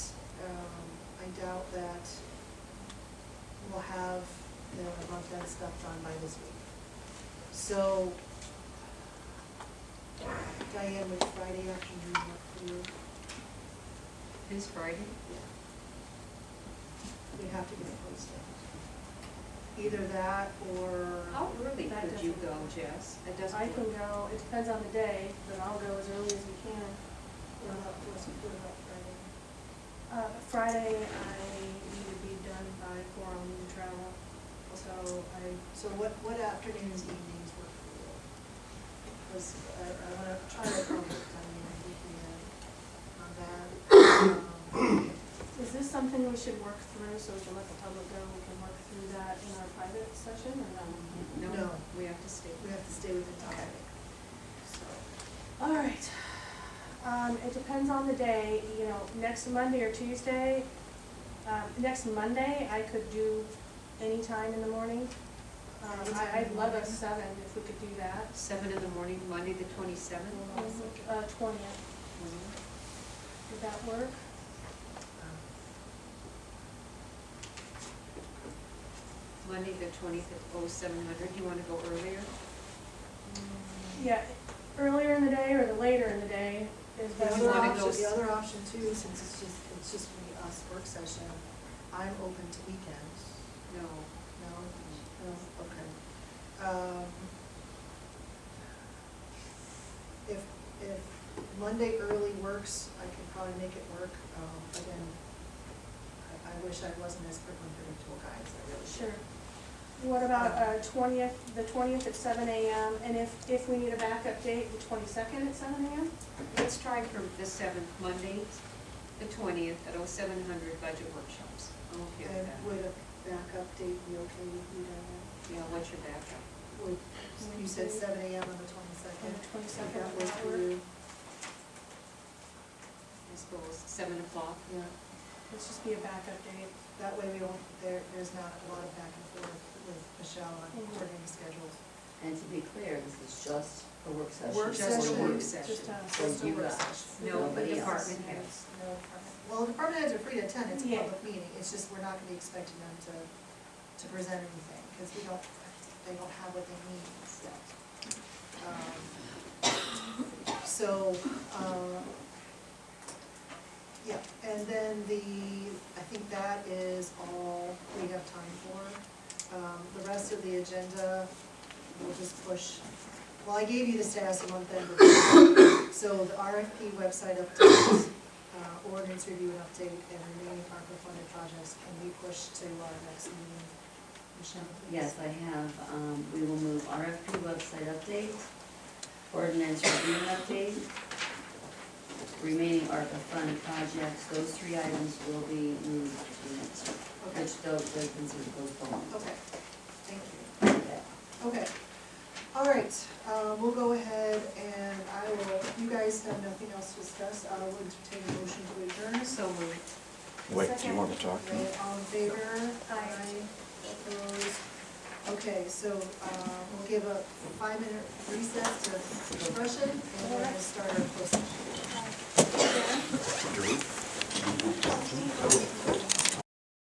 we'll have the month-end stuff done by this week. So, Diane, would Friday afternoon work for you? This Friday? Yeah. We'd have to get it posted. Either that or. How early That could you doesn't go, work. Jess? It doesn't I work. can go, it depends on the day, but I'll go as early as we can. What about Friday? Friday, I need to be done by 4, I'll need to travel, So what afternoons, evenings work for you? Because I wanna try to accommodate Diane, I think we on that. Is this something we should work through, so we can let the public know, we can work through that in our private session, or no? No. We have to stay. We have to stay with the topic. So, All right. It depends on the day, you know, next Monday or Tuesday. Next Monday, I could do any time in the morning. I'd love a 7 if we could do that. 7 in the morning, Monday the 27th? 20th. Would that work? Monday the 20th at 0700. Do you want to go earlier? Yeah, earlier in the day or the later in the day is The better. the other option too, since it's just for us work session, I'm open to weekends. No. No? No, okay. If Monday early works, I can probably make it work. Again, I wish I wasn't as quick and predictable, guys, I really should. Sure. What about the 20th at 7 a.m., and if we need a backup date, the 22nd at 7 a.m.? Let's try for the 7th, Monday, the 20th at 0700 budget workshops. I'm okay with And that. would a backup date be okay with you, Diane? Yeah, what's your backup? Would, you said 7 a.m. on the 22nd? On the 22nd, That would work that for work? you? I suppose 7 o'clock? Yeah. Let's just be a backup date. That way we don't, there's not a lot of back and forth with Michelle on coordinating schedules. And to be clear, this is just a work session. Work Just a session, work just session. just a you work guys. session. No, Nobody else. department heads. No department. Well, department heads are free to attend, it's a Yeah. public meeting, it's just we're not gonna be expecting them to present anything, because they don't have what they need yet. Yeah, and then I think that is all we have time for. The rest of the agenda, we'll just push. Well, I gave you the status of month end report. So the RFP website update, ordinance review and update, and remaining ARPA funded projects can be pushed to our next meeting. Michelle, please. Yes, I have, we will move RFP website update, ordinance review and update, remaining ARPA fund projects, those 3 items will be moved to next week, Okay. which they'll consider postponed. Okay, thank you. Okay, all right, we'll go ahead and you guys have nothing else to discuss, I will entertain a motion to adjourn. So moved. Wait, do you want to talk? Right, all in favor? Aye. Opposed? Okay, so, we'll give a 5-minute recess to refreshing, and then we'll start our closed session. Drew?